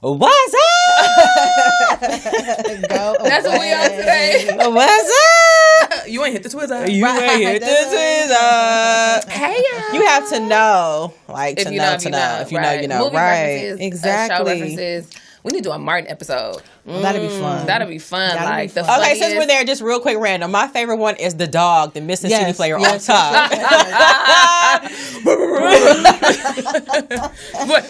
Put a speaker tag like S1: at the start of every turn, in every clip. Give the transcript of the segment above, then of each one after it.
S1: What's up?
S2: That's what we on today.
S1: What's up?
S2: You ain't hit the Twitter.
S1: You ain't hit the Twitter.
S2: Hey, y'all.
S1: You have to know. Like,
S2: If
S1: to
S2: you
S1: know,
S2: know,
S1: to
S2: you
S1: know.
S2: know.
S1: If you know, you know.
S2: Movie
S1: Right.
S2: references,
S1: Exactly.
S2: show references. We need to do a Martin episode.
S3: That'd be fun.
S2: That'd be fun.
S3: That'd
S2: like
S3: be
S2: the
S3: fun.
S1: Okay,
S2: funniest.
S1: since we're there, just real quick random. My favorite one is the dog, the missing CD player on top.
S2: What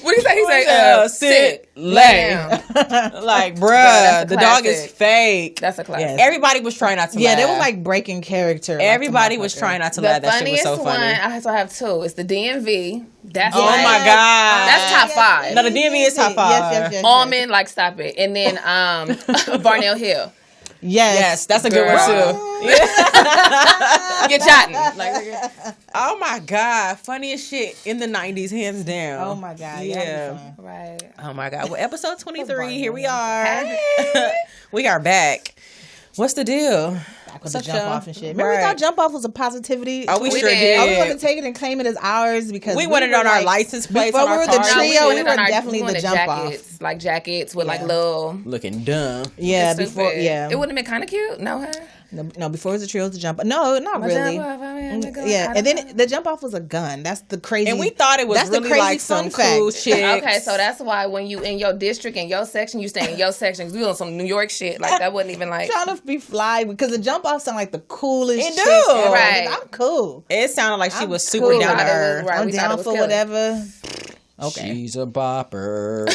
S2: do you say? He say,
S1: sit, lay. Like, bruh, the dog is
S2: classic.
S1: fake.
S2: That's a classic.
S3: Yes.
S1: Everybody was trying not to laugh.
S3: They was like breaking character.
S1: Everybody was trying not to
S2: The
S1: laugh. That shit was
S2: funniest
S1: so
S2: one,
S1: funny.
S2: I have two. It's the DMV. That's
S1: Oh
S2: like,
S1: my God.
S2: That's top five.
S1: No, the DMV is top five.
S3: Yes.
S2: Almond, like, stop it. And then Barnell Hill.
S1: Yes, that's a good one too.
S2: Get jotting. Like,
S1: Oh my God, funniest shit in the 90s, hands down.
S3: Oh my God.
S1: Yeah.
S2: right.
S1: Oh my God. Well, episode 23, here we are. We are back. What's the deal?
S3: Back with
S1: What's
S3: the
S1: up,
S3: jump
S1: y'all?
S3: off and shit. Remember we
S1: Right.
S3: thought jump off was a positivity?
S1: Oh, we
S2: We
S1: sure
S2: did.
S1: did.
S3: Oh, we want to take it and claim it as ours because
S1: We wanted it on our license plates.
S3: Before
S1: on
S3: we
S1: our
S3: were the
S1: cars.
S3: trio, we
S2: wanted
S3: were
S2: on our-
S3: definitely
S2: we
S3: the
S2: wanted
S3: jump
S2: jackets,
S3: off.
S2: like jackets with like
S3: Yeah.
S2: little.
S1: Looking dumb.
S3: Yeah,
S2: Stupid.
S3: before
S2: It wouldn't have been kind of cute. No, huh?
S3: No, before it was the trio, it was the jump. No, not really. Yeah, and then the jump off was a gun. That's the crazy.
S1: And we thought it was
S3: that's the
S1: really
S3: crazy
S1: like
S3: fun
S1: some cool
S3: fact.
S1: shit.
S2: Okay, so that's why when you in your district in your section, you stay in your section. 'Cause we on some New York shit. Like that wasn't even like.
S3: Trying to be fly because the jump off sound like the coolest.
S1: It
S3: shit
S1: do.
S3: ever.
S2: Right.
S3: I'm cool.
S1: It sounded like she
S3: I'm
S1: was super
S3: cool.
S1: down to
S2: Thought it was
S1: earth.
S2: right.
S3: I'm
S2: we thought it
S3: down
S2: was
S3: for
S2: killer.
S3: whatever. Okay.
S1: She's a bopper.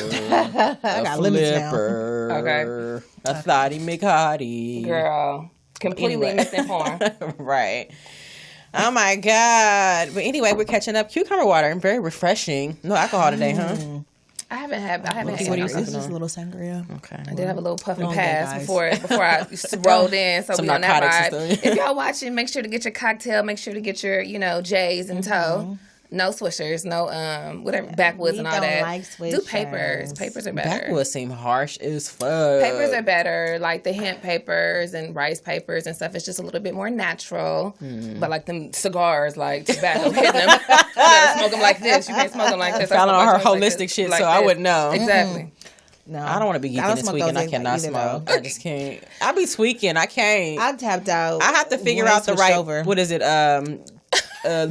S3: I got limits now.
S1: flipper.
S2: Okay.
S1: A thotty McHottie.
S2: Girl, completely
S1: Anyway.
S2: misinformed.
S1: Right. Oh my God. But anyway, we're catching up. Cucumber water, very refreshing. No alcohol today, huh?
S2: I haven't had.
S1: What are you
S2: sangria.
S1: sipping
S3: This is
S1: on?
S3: a little sangria.
S1: Okay.
S2: I did have a little puff and
S3: Long
S2: pass
S3: day, guys.
S2: before I rolled in. So
S1: Some
S2: we on that
S1: narcotics
S2: ride.
S1: and stuff.
S2: If y'all watching, make sure to get your cocktail. Make sure to get your J's in tow. No swishers, no whatever backwoods
S3: We
S2: and all
S3: don't
S2: that.
S3: like
S2: Do papers.
S3: swishers.
S2: Papers are better.
S1: Backwoods seem harsh as fuck.
S2: Papers are better, like the hemp papers and rice papers and stuff. It's just a little bit more natural. But like them cigars, like tobacco, hitting them. You gotta smoke them like this. You can't smoke them like this.
S1: Found
S2: I
S1: on her
S2: smoke like
S1: holistic
S2: this,
S1: shit,
S2: like
S1: so I
S2: this.
S1: wouldn't know.
S2: Exactly.
S3: No,
S1: I don't want to be
S3: I
S1: geeking
S3: don't
S1: this
S3: smoke
S1: weekend.
S3: those
S1: I
S3: either,
S1: cannot
S3: though.
S1: smoke. I just can't. I be tweaking. I can't.
S3: I tapped out.
S1: I have to figure
S3: when I
S1: out the
S3: switched
S1: right.
S3: over.
S1: What is it?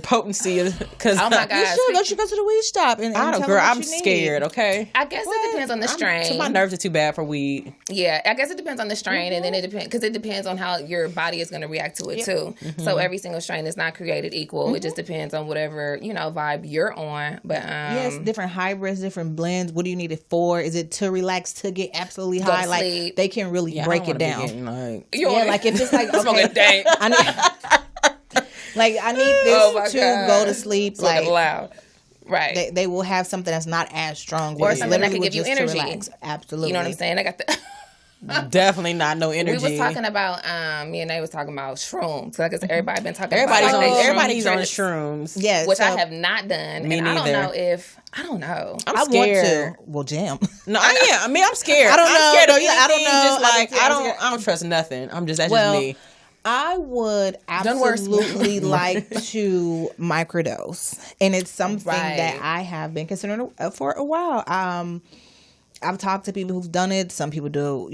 S1: Potency. Because
S2: Oh my
S3: You
S2: God.
S3: should go to the weed stop and
S1: I don't,
S3: tell
S1: girl.
S3: them what
S1: I'm
S3: you need.
S1: scared. Okay.
S2: I guess it depends on the strain.
S1: My nerves are too bad for weed.
S2: Yeah, I guess it depends on the strain, and then it depends because it depends on how your body is going to react to it too. So every single strain is not created equal. It just depends on whatever vibe you're on. But
S3: Yes, different hybrids, different blends. What do you need it for? Is it to relax, to get absolutely
S2: to
S3: high? Like
S2: sleep.
S3: they can really
S1: Yeah,
S3: break
S1: I
S3: it
S1: don't wanna be
S3: down.
S1: getting, like,
S2: you
S3: Yeah, like if it's like
S2: smoking
S3: okay,
S2: dank,
S3: I need, like I need this
S2: Oh my
S3: to
S2: God.
S3: go to sleep.
S2: smoking
S3: Like
S2: loud, right?
S3: they will have something that's not as strong,
S2: Or
S3: it's
S2: something that
S3: literally
S2: can give you
S3: just to
S2: energy.
S3: relax. Absolutely,
S2: You know what I'm saying? I got the.
S1: definitely not no energy.
S2: We was talking about me and they was talking about shrooms. Like everybody been talking
S1: Everybody's
S2: about
S1: on.
S2: like, they
S1: Everybody's on
S2: trips,
S1: shrooms.
S3: Yeah,
S2: which
S3: so
S2: I have not done.
S1: Me
S2: and
S1: neither.
S2: I don't know if I don't know.
S1: I'm
S3: I
S1: scared.
S3: want to. Well, jam.
S1: No, I mean, I'm scared.
S3: I don't
S1: I'm
S3: know.
S1: scared of
S3: No, yeah, I don't
S1: anything,
S3: know.
S1: Just like
S3: I'm scared.
S1: I don't trust nothing. I'm just that's
S3: Well,
S1: just me.
S3: I would
S2: Done worse.
S3: absolutely like to microdose, and it's something
S2: Right.
S3: that I have been considering for a while. I've talked to people who've done it. Some people do,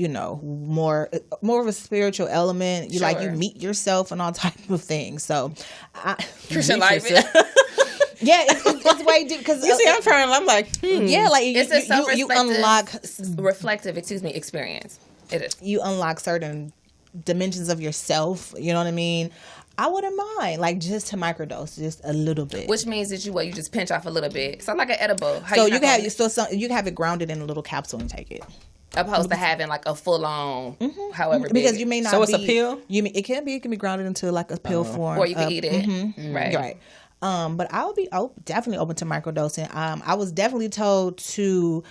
S3: more of a spiritual element. You
S2: Sure.
S3: you meet yourself and all type of things. So,
S2: Christian
S1: Meet
S2: life.
S1: yourself.
S3: yeah, it's way deep because
S1: You see, I'm trying. I'm like,
S3: yeah, like
S2: It's a
S3: you unlock
S2: reflective experience. It is.
S3: you unlock certain dimensions of yourself. You know what I mean? I wouldn't mind, like, just to microdose, just a little bit.
S2: Which means that you just pinch off a little bit. So like an edible. How
S3: So
S2: not
S3: you can
S2: gonna-
S3: have you can have it grounded in a little capsule and take it.
S2: opposed to having like a full on, however big.
S3: Because you may not.
S1: So it's
S3: be,
S1: a pill?
S3: It can be grounded into like a pill form,
S2: or you can eat it. Right.
S3: Right. But I would be definitely open to microdosing. I was definitely told to.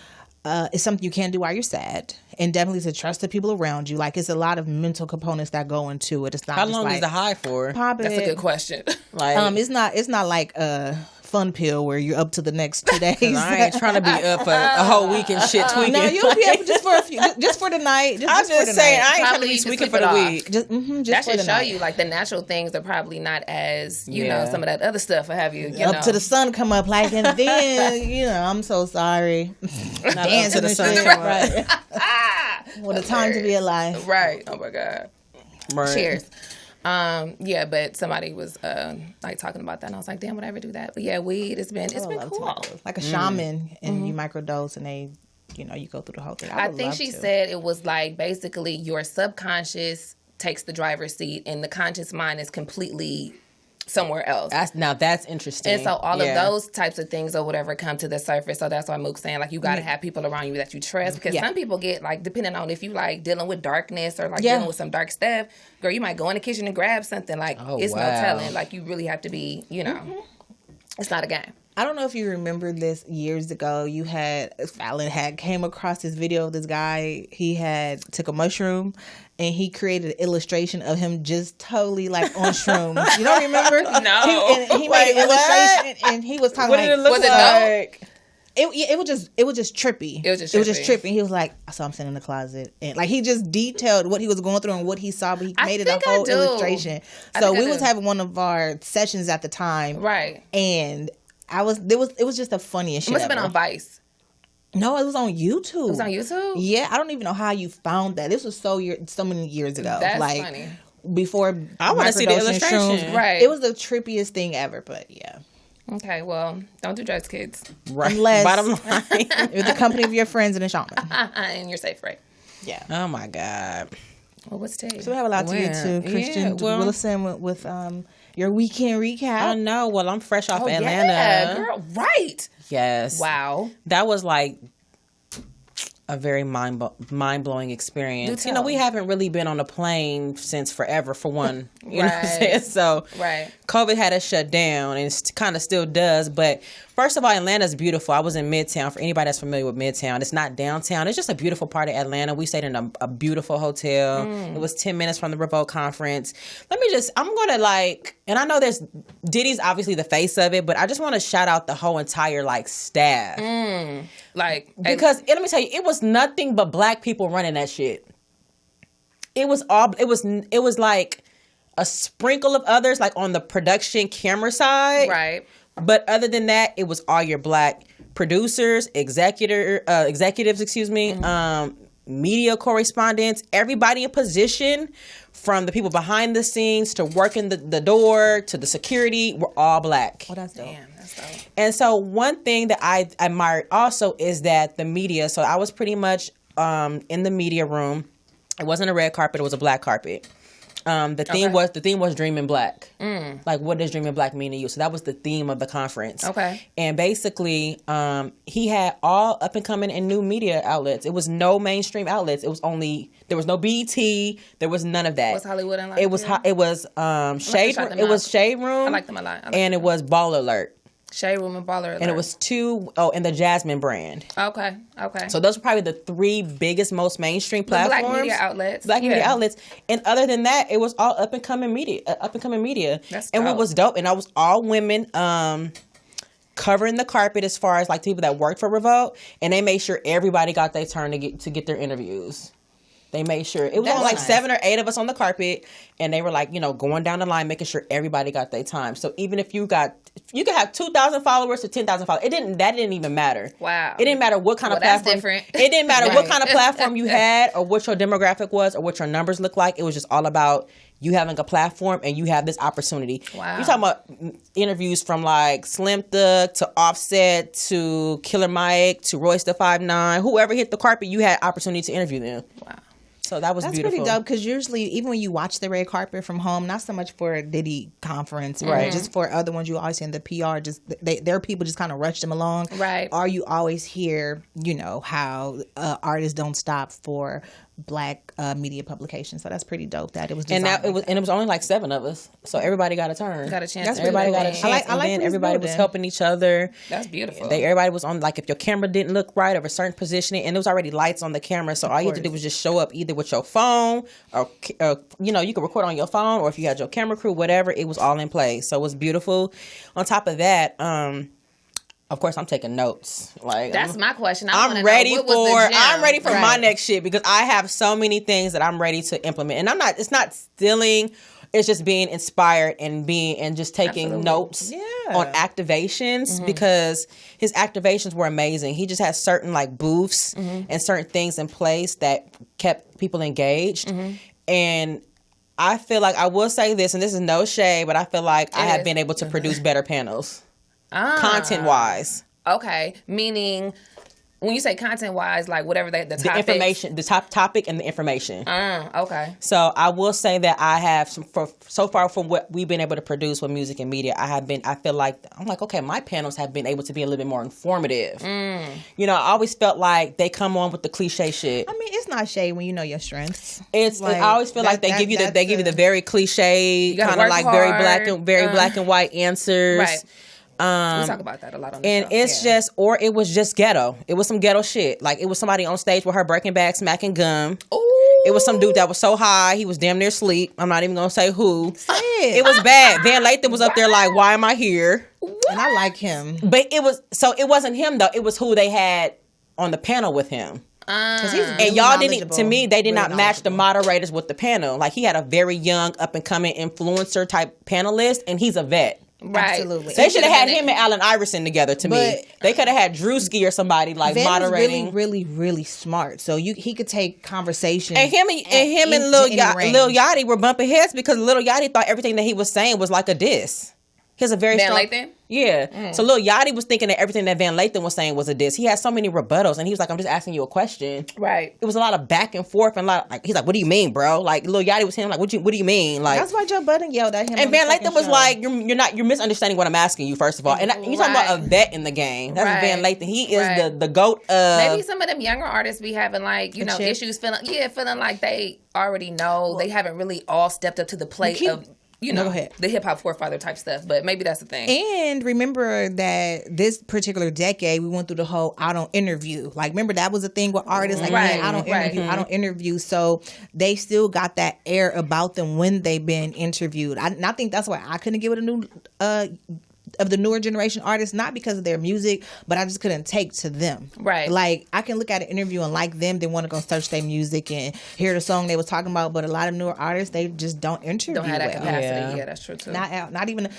S3: It's something you can do while you're sad, and definitely to trust the people around you. Like it's a lot of mental components that go into it. It's not.
S1: how
S3: just
S1: long
S3: like,
S1: is the high for?
S3: Pop
S2: That's a
S3: it.
S2: good question.
S1: Like,
S3: It's not like fun pill where you're up to the next 2 days.
S1: I ain't trying to be up for a whole week and shit tweaking.
S3: No, you'll be up just for a few, just for the night.
S1: I'm just saying, I ain't trying to
S2: Probably
S1: be
S2: just
S1: tweaking
S2: sleep
S1: for the
S2: it off.
S1: week.
S3: Just
S2: That
S3: for
S2: should
S3: the
S2: show
S3: night.
S2: you like the natural things are probably not as you
S1: Yeah.
S2: know some of that other stuff. Or have you
S3: up
S2: know
S3: to the sun come up, like, and then I'm so sorry.
S1: Not up
S3: Dancing
S1: to the
S3: and
S1: sun
S3: shit.
S1: come up.
S3: Right. What a time to be alive.
S2: right? Oh my god!
S1: Right.
S2: Cheers. Yeah, but somebody was like talking about that, and I was like, damn, would I ever do that? But yeah, weed. It's been
S3: I
S2: cool.
S3: love to microdose. Like a shaman, and you microdose, and they, you go through the whole thing.
S2: I think she said it was like basically your subconscious takes the driver's seat, and the conscious mind is completely somewhere else.
S1: That's interesting.
S2: And so all of those types of things or whatever come to the surface. So that's why Mook's saying like you got to have people around you that you trust, because some people get like, depending on if you like dealing with darkness or like dealing with some dark stuff, girl, you might go in the kitchen and grab something like it's no telling. Like you really have to be, it's not a game.
S3: I don't know if you remember this years ago. Fallon had came across this video of this guy. He had took a mushroom and he created an illustration of him just totally like on shrooms. You don't remember?
S2: No.
S3: He made an illustration and he was talking
S1: What did it look
S2: Was it
S1: like?
S3: it was just trippy.
S2: It was just trippy.
S3: He was like, I saw him sitting in the closet, and like he just detailed what he was going through and what he saw, but he made it a whole illustration. So we was having one of our sessions at the time,
S2: Right.
S3: And it was just the funniest shit.
S2: It must have been
S3: ever.
S2: on Vice.
S3: No, it was on YouTube.
S2: It was on YouTube?
S3: Yeah, I don't even know how you found that. This was so many years ago.
S2: That's
S3: like,
S2: funny.
S3: Before
S1: I want to see the
S3: microdosing
S1: illustration.
S3: shrooms.
S2: Right.
S3: It was the trippiest thing ever, but yeah.
S2: Okay, well, don't do drugs, kids.
S1: Right.
S3: Unless-
S1: Bottom line.
S3: With the company of your friends and a shaman.
S2: And you're safe, right?
S3: Yeah.
S1: Oh my God.
S2: Well, what's today?
S3: So we have a lot to get to. Christian Willison with your weekend recap.
S1: I know. Well, I'm fresh off Atlanta.
S2: Yeah, girl, right.
S1: Yes.
S2: Wow.
S1: That was like a very mind-blowing experience.
S2: Do tell.
S1: We haven't really been on a plane since forever, for one. You know what I'm saying? So COVID had us shut down, and it kind of still does. But first of all, Atlanta's beautiful. I was in Midtown. For anybody that's familiar with Midtown, it's not downtown. It's just a beautiful part of Atlanta. We stayed in a beautiful hotel. It was 10 minutes from the Revolt Conference. I'm going to and I know Diddy's obviously the face of it, but I just want to shout out the whole entire staff. Because let me tell you, it was nothing but black people running that shit. It was like a sprinkle of others, like on the production camera side.
S2: Right.
S1: But other than that, it was all your black producers, executives, media correspondents, everybody in position, from the people behind the scenes to working the door to the security, were all black.
S3: Oh, that's dope.
S2: Damn, that's dope.
S1: And so one thing that I admired also is that the media, so I was pretty much in the media room. It wasn't a red carpet, it was a black carpet. The theme was Dreaming Black. Like, what does Dreaming Black mean to you? So that was the theme of the conference.
S2: Okay.
S1: And basically, he had all up and coming and new media outlets. It was no mainstream outlets. There was no BET. There was none of that.
S2: What's Hollywood and
S1: It was Shade. It was Shade Room.
S2: I like them a lot.
S1: And it was Ball Alert.
S2: Shade Room and Baller Alert.
S1: And it was and the Jasmine brand.
S2: Okay.
S1: So those were probably the three biggest, most mainstream platforms.
S2: Black media outlets.
S1: Media outlets. And other than that, it was all up and coming media.
S2: That's
S1: and
S2: dope.
S1: what was dope, and I was all women covering the carpet as far as like people that worked for Revolt, and they made sure everybody got their turn to get their interviews. They made sure it was only like 7 or 8 of us on the carpet, and they were like, going down the line, making sure everybody got their time. So even if you could have 2,000 followers to 10,000 followers, that didn't even matter.
S2: Wow.
S1: It didn't matter what kind of platform.
S2: That's different.
S1: It didn't matter what kind of platform you had, or what your demographic was, or what your numbers looked like. It was just all about you having a platform and you have this opportunity.
S2: Wow.
S1: You're talking about interviews from like Slim Thug to Offset to Killer Mike to Royce da 5'9". Whoever hit the carpet, you had opportunity to interview them.
S2: Wow.
S1: So that's beautiful.
S3: Pretty dope, because usually, even when you watch the red carpet from home, not so much for a Diddy conference, right? Just for other ones, you always see in the PR, their people just kind of rush them along,
S2: right?
S3: Or you always hear, how artists don't stop for Black media publications. So that's pretty dope that it was
S1: and
S3: designed.
S1: it was only like 7 of us, so everybody got a turn.
S2: Got a chance.
S1: Everybody got a chance.
S3: I like
S1: and then everybody was helping each other.
S2: That's beautiful.
S1: Everybody was on, like, if your camera didn't look right or a certain positioning, and there was already lights on the camera, so all you had to do was just show up either with your phone or you know, you could record on your phone, or if you had your camera crew, whatever, it was all in place. So it was beautiful. On top of that, of course, I'm taking notes. Like,
S2: that's my question.
S1: I'm ready for my next shit, because I have so many things that I'm ready to implement. And it's not stealing. It's just being inspired and just taking notes on activations, because his activations were amazing. He just had certain like booths and certain things in place that kept people engaged. And I feel like, I will say this, and this is no shade, but I feel like I have been able to produce better panels. Content-wise.
S2: Okay. Meaning, when you say content-wise, like whatever the topic.
S1: The information, the top topic and the information.
S2: Okay.
S1: So I will say that I have, so far from what we've been able to produce with music and media, I feel like, I'm like, okay, my panels have been able to be a little bit more informative. You know, I always felt like they come on with the cliche shit.
S3: I mean, it's not shade when you know your strengths.
S1: It's like, I always feel like they give you the very cliche, kind of like hard. very black and white answers.
S2: Right. We talk about that a lot on the show.
S1: And it's just, or it was just ghetto. It was some ghetto shit. Like, it was somebody on stage with her breaking bag, smacking gum. Ooh. It was some dude that was so high, he was damn near asleep. I'm not even going to say who. It was bad. Van Lathan was up there like, why am I here?
S3: What? And I like him.
S1: But it wasn't him, though. It was who they had on the panel with him.
S3: He's really
S1: and y'all didn't, to me, they did not match the moderators with the panel. Like, he had a very young, up and coming influencer type panelist, and he's a vet.
S2: Right.
S3: Absolutely.
S1: They should have had him and Allen Iverson together, to me. They could have had Drewski or somebody like
S3: Van
S1: moderating.
S3: Was really, really, really smart. So he could take conversation.
S1: And him and Lil Yachty were bumping heads, because Lil Yachty thought everything that he was saying was like a diss. He has a very
S2: Van
S1: strong...
S2: Lathan?
S1: Yeah. So Lil Yachty was thinking that everything that Van Lathan was saying was a diss. He had so many rebuttals, and he was like, I'm just asking you a question.
S2: Right.
S1: It was a lot of back and forth, and he's like, what do you mean, bro? Like, Lil Yachty was him like, what do you mean? Like,
S3: that's why Joe Budden yelled at him.
S1: And Van Lathan was like, you're misunderstanding what I'm asking you, first of all. And you're talking about a vet in the game. That's Van Lathan. He is the GOAT of...
S2: Maybe some of them younger artists be having like, you know, issues feeling like they already know. They haven't really all stepped up to the plate of... You know, the hip hop forefather type stuff, but maybe that's the thing.
S3: And remember that this particular decade, we went through the whole I don't interview. Like, remember that was a thing with artists, like, man, I don't interview, I don't interview. So they still got that air about them when they've been interviewed. I think that's why I couldn't get with a new of the newer generation artists, not because of their music, but I just couldn't take to them.
S2: Right.
S3: Like, I can look at an interview and like them, they want to go search their music and hear the song they was talking about, but a lot of newer artists, they just don't interview.
S2: Don't have that capacity. Yeah, that's true too.
S3: Not even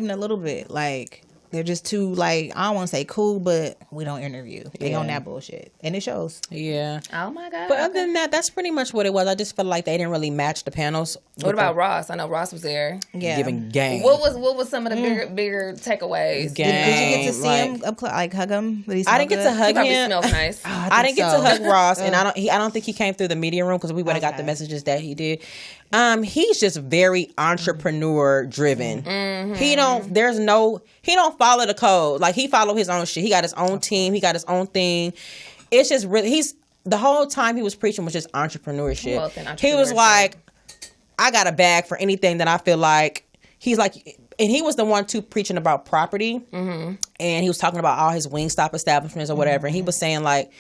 S3: a little bit. Like, they're just too, like, I don't want to say cool, but we don't interview. They on that bullshit. And it shows.
S1: Yeah.
S2: Oh, my God.
S1: But other than that, that's pretty much what it was. I just felt like they didn't really match the panels.
S2: What about Ross? I know Ross was there.
S1: Yeah. Giving game.
S2: What was some of the bigger takeaways?
S3: Did you get to see him up close, like hug him?
S1: I didn't get to hug him.
S2: He probably smells nice.
S1: I didn't get to hug Ross, and I don't think he came through the media room, because we would have got the messages that he did. He's just very entrepreneur driven. He don't follow the code. Like, he follow his own shit. He got his own team. He got his own thing. It's just really, the whole time he was preaching was just entrepreneurship. He was like, I got a bag for anything that I feel like. He's like, and he was the one too preaching about property. And he was talking about all his Wingstop establishments or whatever. And he was saying like,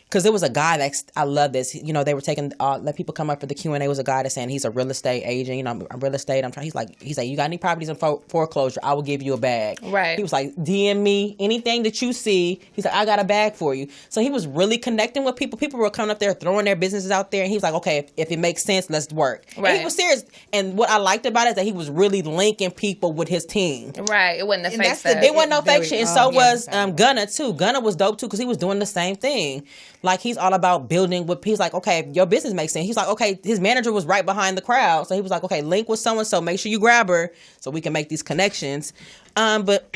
S1: because there was a guy that, I love this, you know, they were taking, let people come up for the Q&A. There was a guy that's saying he's a real estate agent, you know, I'm real estate. He's like, you got any properties in foreclosure? I will give you a bag.
S2: Right.
S1: He was like, DM me anything that you see. He's like, I got a bag for you. So he was really connecting with people. People were coming up there, throwing their businesses out there. And he was like, okay, if it makes sense, let's work. Right. And he was serious. And what I liked about it is that he was really linking people with his team.
S2: Right. It wasn't a fake stuff.
S1: It wasn't no fake shit. And so was Gunna too. Gunna was dope too, because he was doing the same thing. Like, he's all about building with, he's like, okay, your business makes sense. He's like, okay, his manager was right behind the crowd. So he was like, okay, link with so-and-so, make sure you grab her so we can make these connections. But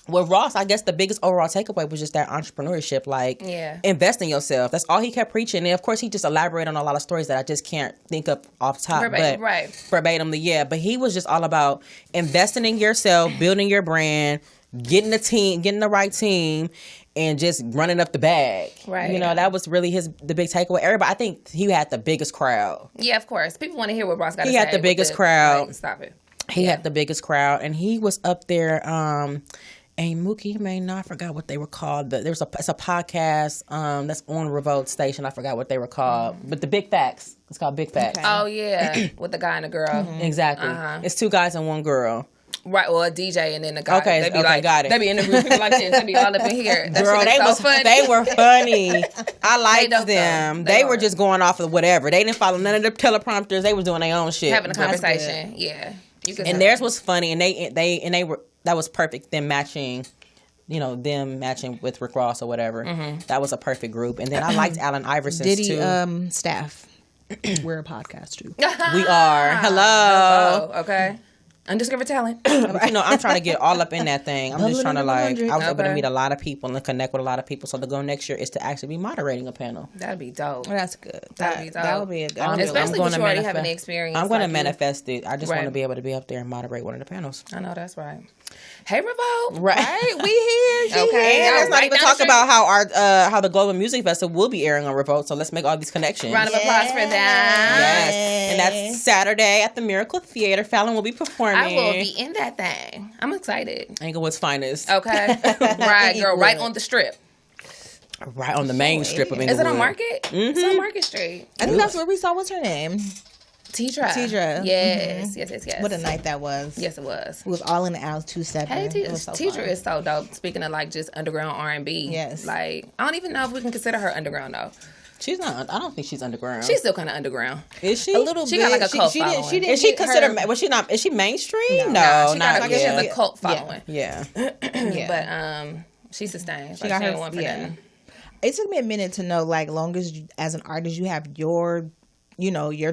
S1: with Ross, I guess the biggest overall takeaway was just that entrepreneurship, like invest in yourself. That's all he kept preaching. And of course, he just elaborated on a lot of stories that I just can't think of off top. Verbatimly, yeah. But he was just all about investing in yourself, building your brand, getting the right team, and just running up the bag.
S2: Right.
S1: You know, that was really the big takeaway. Everybody, I think he had the biggest crowd.
S2: Yeah, of course. People want to hear what Ross got to say.
S1: He had the biggest crowd.
S2: Right, stop it.
S1: He had the biggest crowd, and he was up there. And Mookie, may not, I forgot what they were called. It's a podcast that's on Revolt Station. I forgot what they were called. But the Big Facts. It's called Big Facts.
S2: Okay. Oh, yeah. With the guy and the girl.
S1: Mm-hmm. Exactly. It's 2 guys and 1 girl.
S2: Right, well, a DJ and then the guy.
S1: Okay, got it.
S2: They be interviewing people like this. They be all up in here. That
S1: girl, they were funny. I liked them. They were just going off of whatever. They didn't follow none of the teleprompters. They was doing their own shit.
S2: Having a conversation. Yeah.
S1: And theirs was funny, and they were, that was perfect. Them matching with Rick Ross or whatever. Mm-hmm. That was a perfect group. And then I liked Allen Iverson's too.
S3: Staff. We're a podcast too.
S1: We are. Hello.
S2: Okay. Undiscovered talent.
S1: I'm trying to get all up in that thing. I'm just trying to I was able to meet a lot of people and connect with a lot of people. So the goal next year is to actually be moderating a panel.
S2: That'd be dope.
S3: Well, that's good.
S2: That'd be dope.
S3: That would be a good.
S2: Especially when you already have an experience.
S1: I'm going to manifest it. I just want to be able to be up there and moderate one of the panels.
S2: I know that's right. Hey, Revolt.
S1: Right. We here. Okay. And let's not even talk about how the Global Music Festival will be airing on Revolt. So let's make all these connections.
S2: Round of applause for that.
S1: Yes. And that's Saturday at the Miracle Theater. Fallon will be performing.
S2: I will be in that thing. I'm excited.
S1: Inglewood's finest.
S2: Okay. Right, girl. Right on the strip.
S1: Right on the main strip of Inglewood.
S2: Is it on Market? Mm-hmm. It's on Market Street.
S3: I think that's where we saw. What's her name?
S2: Tidra. Yes.
S3: What a night that was.
S2: Yes, it was.
S3: It was all in the hours, 2-7.
S2: Hey, Tidra is so dope. Speaking of like just underground R&B.
S3: Yes.
S2: Like, I don't even know if we can consider her underground though.
S1: She's not. I don't think she's underground.
S2: She's still kind of underground.
S1: Is she?
S3: A little
S2: she
S3: bit.
S2: Got like a cult following.
S3: She didn't
S1: is she considered? Was she not? Is she mainstream? No, not
S2: yet. She has a cult following.
S1: Yeah.
S2: But she sustains. She got her one for nothing.
S3: It took me a minute to know. Like, long as as an artist, you have your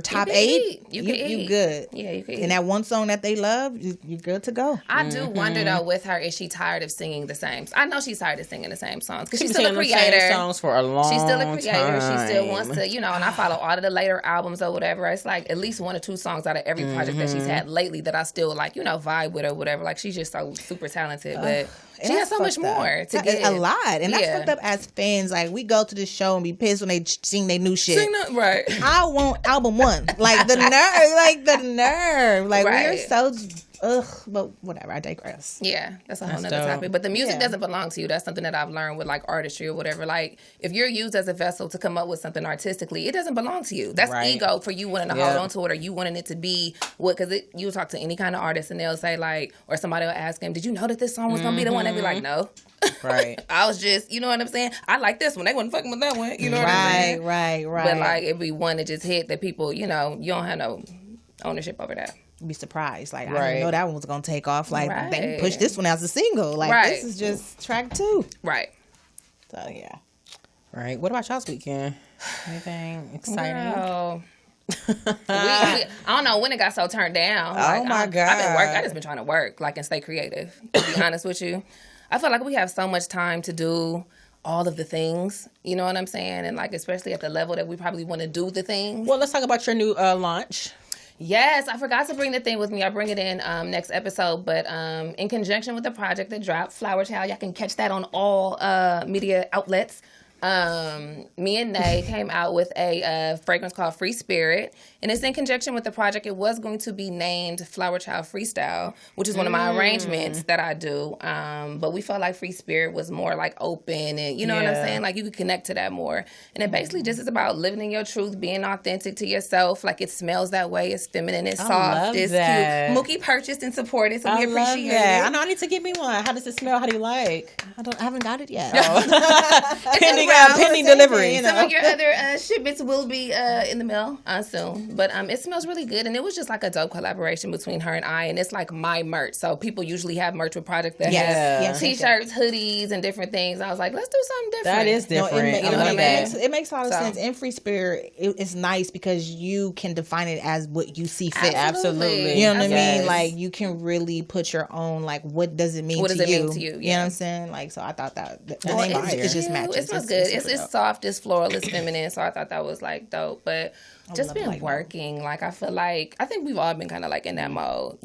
S3: top 8, you good.
S2: Yeah, you can eat.
S3: And that one song that they love, you're good to go.
S2: I do wonder though, with her, is she tired of singing the same? I know she's tired of singing the same songs because she's still a creator.
S1: The same songs for a long
S2: She's still a creator.
S1: Time.
S2: She still wants to, and I follow all of the later albums or whatever. It's like at least 1 or 2 songs out of every project that she's had lately that I still like, vibe with or whatever. Like she's just so super talented, but. She has so much more to give.
S3: A lot. And that's fucked up as fans. Like, we go to the show and be pissed when they sing their new shit.
S2: Right.
S3: I want album 1. Like, the nerve. Like, right. We're so... but whatever, I digress.
S2: Yeah, that's a whole nother topic. But the music doesn't belong to you. That's something that I've learned with like artistry or whatever. Like if you're used as a vessel to come up with something artistically, it doesn't belong to you. That's ego for you wanting to hold on to it or you wanting it to be what. Because you talk to any kind of artist and they'll say like, or somebody will ask him, "Did you know that this song was gonna be the one?" They'll be like, "No."
S1: Right.
S2: I was just, you know what I'm saying? I like this one. They wasn't fucking with that one. You know what I'm saying?
S3: Right.
S2: But like it'd be one that just hit that people, you don't have no ownership over that.
S3: Be surprised. Like, I didn't know that one was going to take off. Like, they pushed this one as a single. Like, this is just track 2.
S2: Right.
S3: So, yeah.
S1: Right. What about y'all's weekend? Anything exciting?
S2: Well, I don't know when it got so turned down. Like,
S1: my God.
S2: I've been working. I just been trying to work, like, and stay creative, to be honest with you. I feel like we have so much time to do all of the things, you know what I'm saying? And, like, especially at the level that we probably want to do the things.
S1: Well, let's talk about your new launch.
S2: Yes, I forgot to bring the thing with me. I'll bring it in next episode. But in conjunction with the project that dropped, Flower Child, y'all can catch that on all media outlets. Me and Nay came out with a fragrance called Free Spirit. And it's in conjunction with the project. It was going to be named Flower Child Freestyle, which is one of my arrangements that I do. But we felt like Free Spirit was more like open and, you know what I'm saying? Like you could connect to that more. And it basically just is about living in your truth, being authentic to yourself. Like it smells that way. It's feminine. It's soft. It's cute. Mookie purchased and supported, so we appreciate it.
S1: I know I need to get me one. How does it smell? How do you like?
S3: I haven't got it yet.
S1: Pending delivery.
S2: Some of your other shipments will be in the mail soon. But it smells really good, and it was just like a dope collaboration between her and I, and it's like my merch. So people usually have merch with projects that have t-shirts, hoodies, and different things. I was like, let's do something different.
S1: That is different.
S3: It makes a lot of sense. In Free Spirit, it's nice because you can define it as what you see fit.
S1: Absolutely.
S3: You know what I mean? Like you can really put your own, like, what does it mean to you? You know what I'm saying? Like, so I thought that the name it just matches.
S2: It smells good. It's soft, it's floral, it's feminine. So I thought that was like dope, but. Just been working. Like, I think we've all been kind of like in that mode,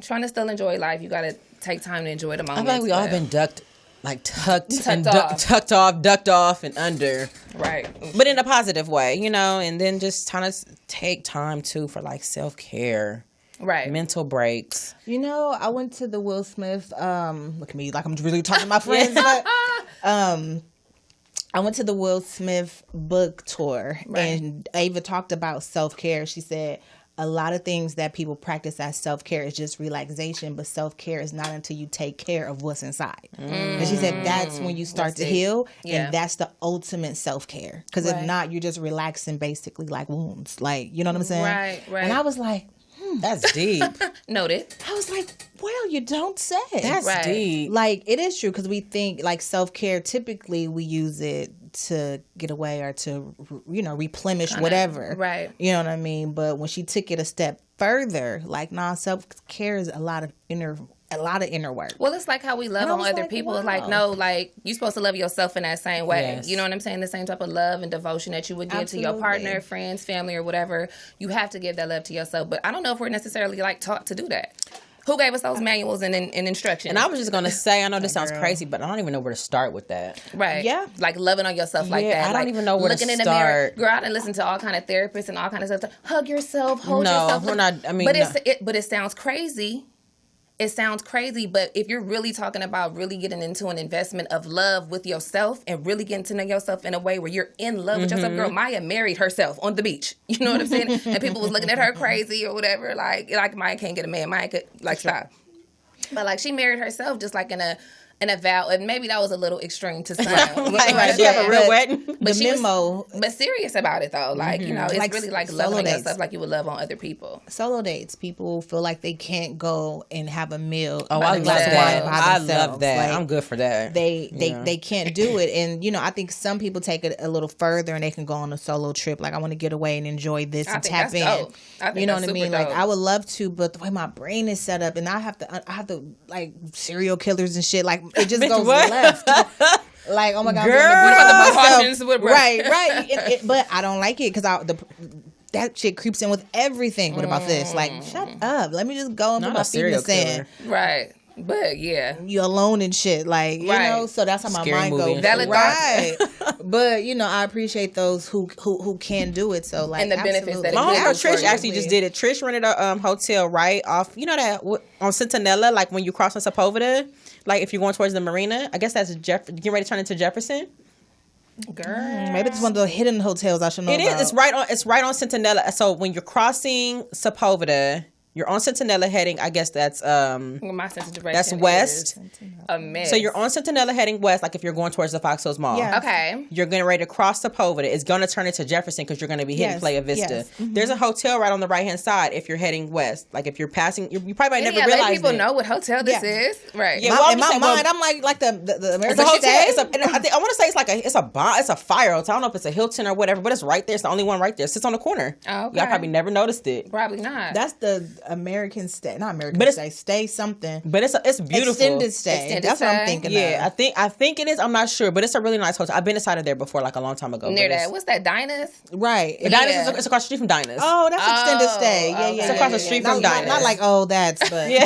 S2: trying to still enjoy life. You got to take time to enjoy the moment.
S1: I feel like we all been ducked like tucked off, ducked off, and under.
S2: Right.
S1: But in a positive way, you know, and then just trying to take time too for like self-care.
S2: Right.
S1: Mental breaks.
S3: You know, I went to the Will Smith, look at me like I'm really talking to my friends, but I went to the Will Smith book tour, and Ava talked about self-care. She said a lot of things that people practice as self-care is just relaxation, but self-care is not until you take care of what's inside. And she said that's when you start to heal, and that's the ultimate self-care. Because if not, you're just relaxing basically like wounds. Like, you know what I'm saying?
S2: Right.
S3: And I was like,
S1: that's deep.
S2: Noted.
S3: I was like, well, you don't say.
S1: That's deep.
S3: Like, it is true, because we think, like, self-care, typically we use it to get away or to, you know, replenish whatever.
S2: Right.
S3: You know what I mean? But when she took it a step further, like, nah, self-care is a lot of inner work.
S2: Well, it's like how we love on other people. It's like, no, like, you're supposed to love yourself in that same way.
S1: Yes.
S2: You know what I'm saying? The same type of love and devotion that you would give to your partner, friends, family, or whatever. You have to give that love to yourself. But I don't know if we're necessarily, like, taught to do that. Who gave us those manuals and instructions?
S1: And I was just going to say, I know this sounds crazy, but I don't even know where to start with that.
S2: Right.
S3: Yeah.
S2: Like loving on yourself like that.
S1: I don't even know where to
S2: start. Looking in the mirror. Go out and listen to all kind of therapists and all kind of stuff. Hug yourself. Hold yourself.
S1: No, we're not. I mean,
S2: but it sounds crazy. It sounds crazy, but if you're really talking about really getting into an investment of love with yourself and really getting to know yourself in a way where you're in love with yourself, girl, Maya married herself on the beach. You know what I'm saying? And people was looking at her crazy or whatever. Like Maya can't get a man. Maya could, like, stop. But, like, she married herself just, like, in a vow, and maybe that was a little extreme to sound.
S1: Like, she have a real wedding?
S3: But the memo.
S2: But serious about it, though. Like, you know, it's like really like loving on yourself like you would love on other people.
S3: Solo dates. People feel like they can't go and have a meal.
S1: Oh, I love that. I love that.
S3: Like,
S1: I'm good for that.
S3: They can't do it. And, you know, I think some people take it a little further and they can go on a solo trip. Like, I want to get away and enjoy this and tap in.
S2: Dope. I think
S3: you know what I mean?
S2: Dope.
S3: Like, I would love to, but the way my brain is set up, and I have to like, serial killers and shit. Like, it just goes left. Like, oh my God,
S2: girl, what about the precautions?
S3: Right. But I don't like it because that shit creeps in with everything. What about this? Like, shut up. Let me just go and put my feet in the sand.
S2: Right. But yeah,
S3: you alone and shit, like, you know. So that's how my mind goes. Right. But, you know, I appreciate those who can do it. So, like,
S2: and the benefits that
S1: my homegirl Trish actually just did it. Trish rented a hotel right off, you know, that on Centinela, like when you cross on Sepulveda, like if you're going towards the marina. I guess that's getting ready to turn into Jefferson.
S2: Girl,
S3: maybe it's one of the hidden hotels I should know. It
S1: is. It's right on Centinela. So when you're crossing Sepulveda, you're on Centinela heading, I guess that's
S2: my sense of direction
S1: that's west.
S2: A mess.
S1: So you're on Centinela heading west, like if you're going towards the Fox Hills Mall.
S2: Yeah. Okay.
S1: You're getting ready to cross Sepulveda. It's going to turn into Jefferson because you're going to be hitting Playa Vista.
S3: Yes. Mm-hmm.
S1: There's a hotel right on the right hand side if you're heading west. Like if you're passing, you probably might never realize
S2: people know what hotel this is, right?
S3: Yeah, in my mind, I'm like the American.
S1: It's a hotel. I want to say it's a fire hotel. I don't know if it's a Hilton or whatever, but it's right there. It's the only one right there. It sits on the corner.
S2: Oh, okay.
S1: Y'all probably never noticed it.
S2: Probably not.
S3: That's the American stay, not American stay something.
S1: But it's beautiful.
S3: Extended stay. That's what I'm thinking.
S1: Yeah, I think it is. I'm not sure, but it's a really nice hotel. I've been inside of there before, like a long time ago.
S2: Near that, what's that? Dinah's?
S3: Right.
S1: Dinah's is across the street from Dinah's.
S3: Oh, that's extended stay. Yeah,
S1: it's across the street from Dinah's.
S3: Not like that's, but
S1: yeah.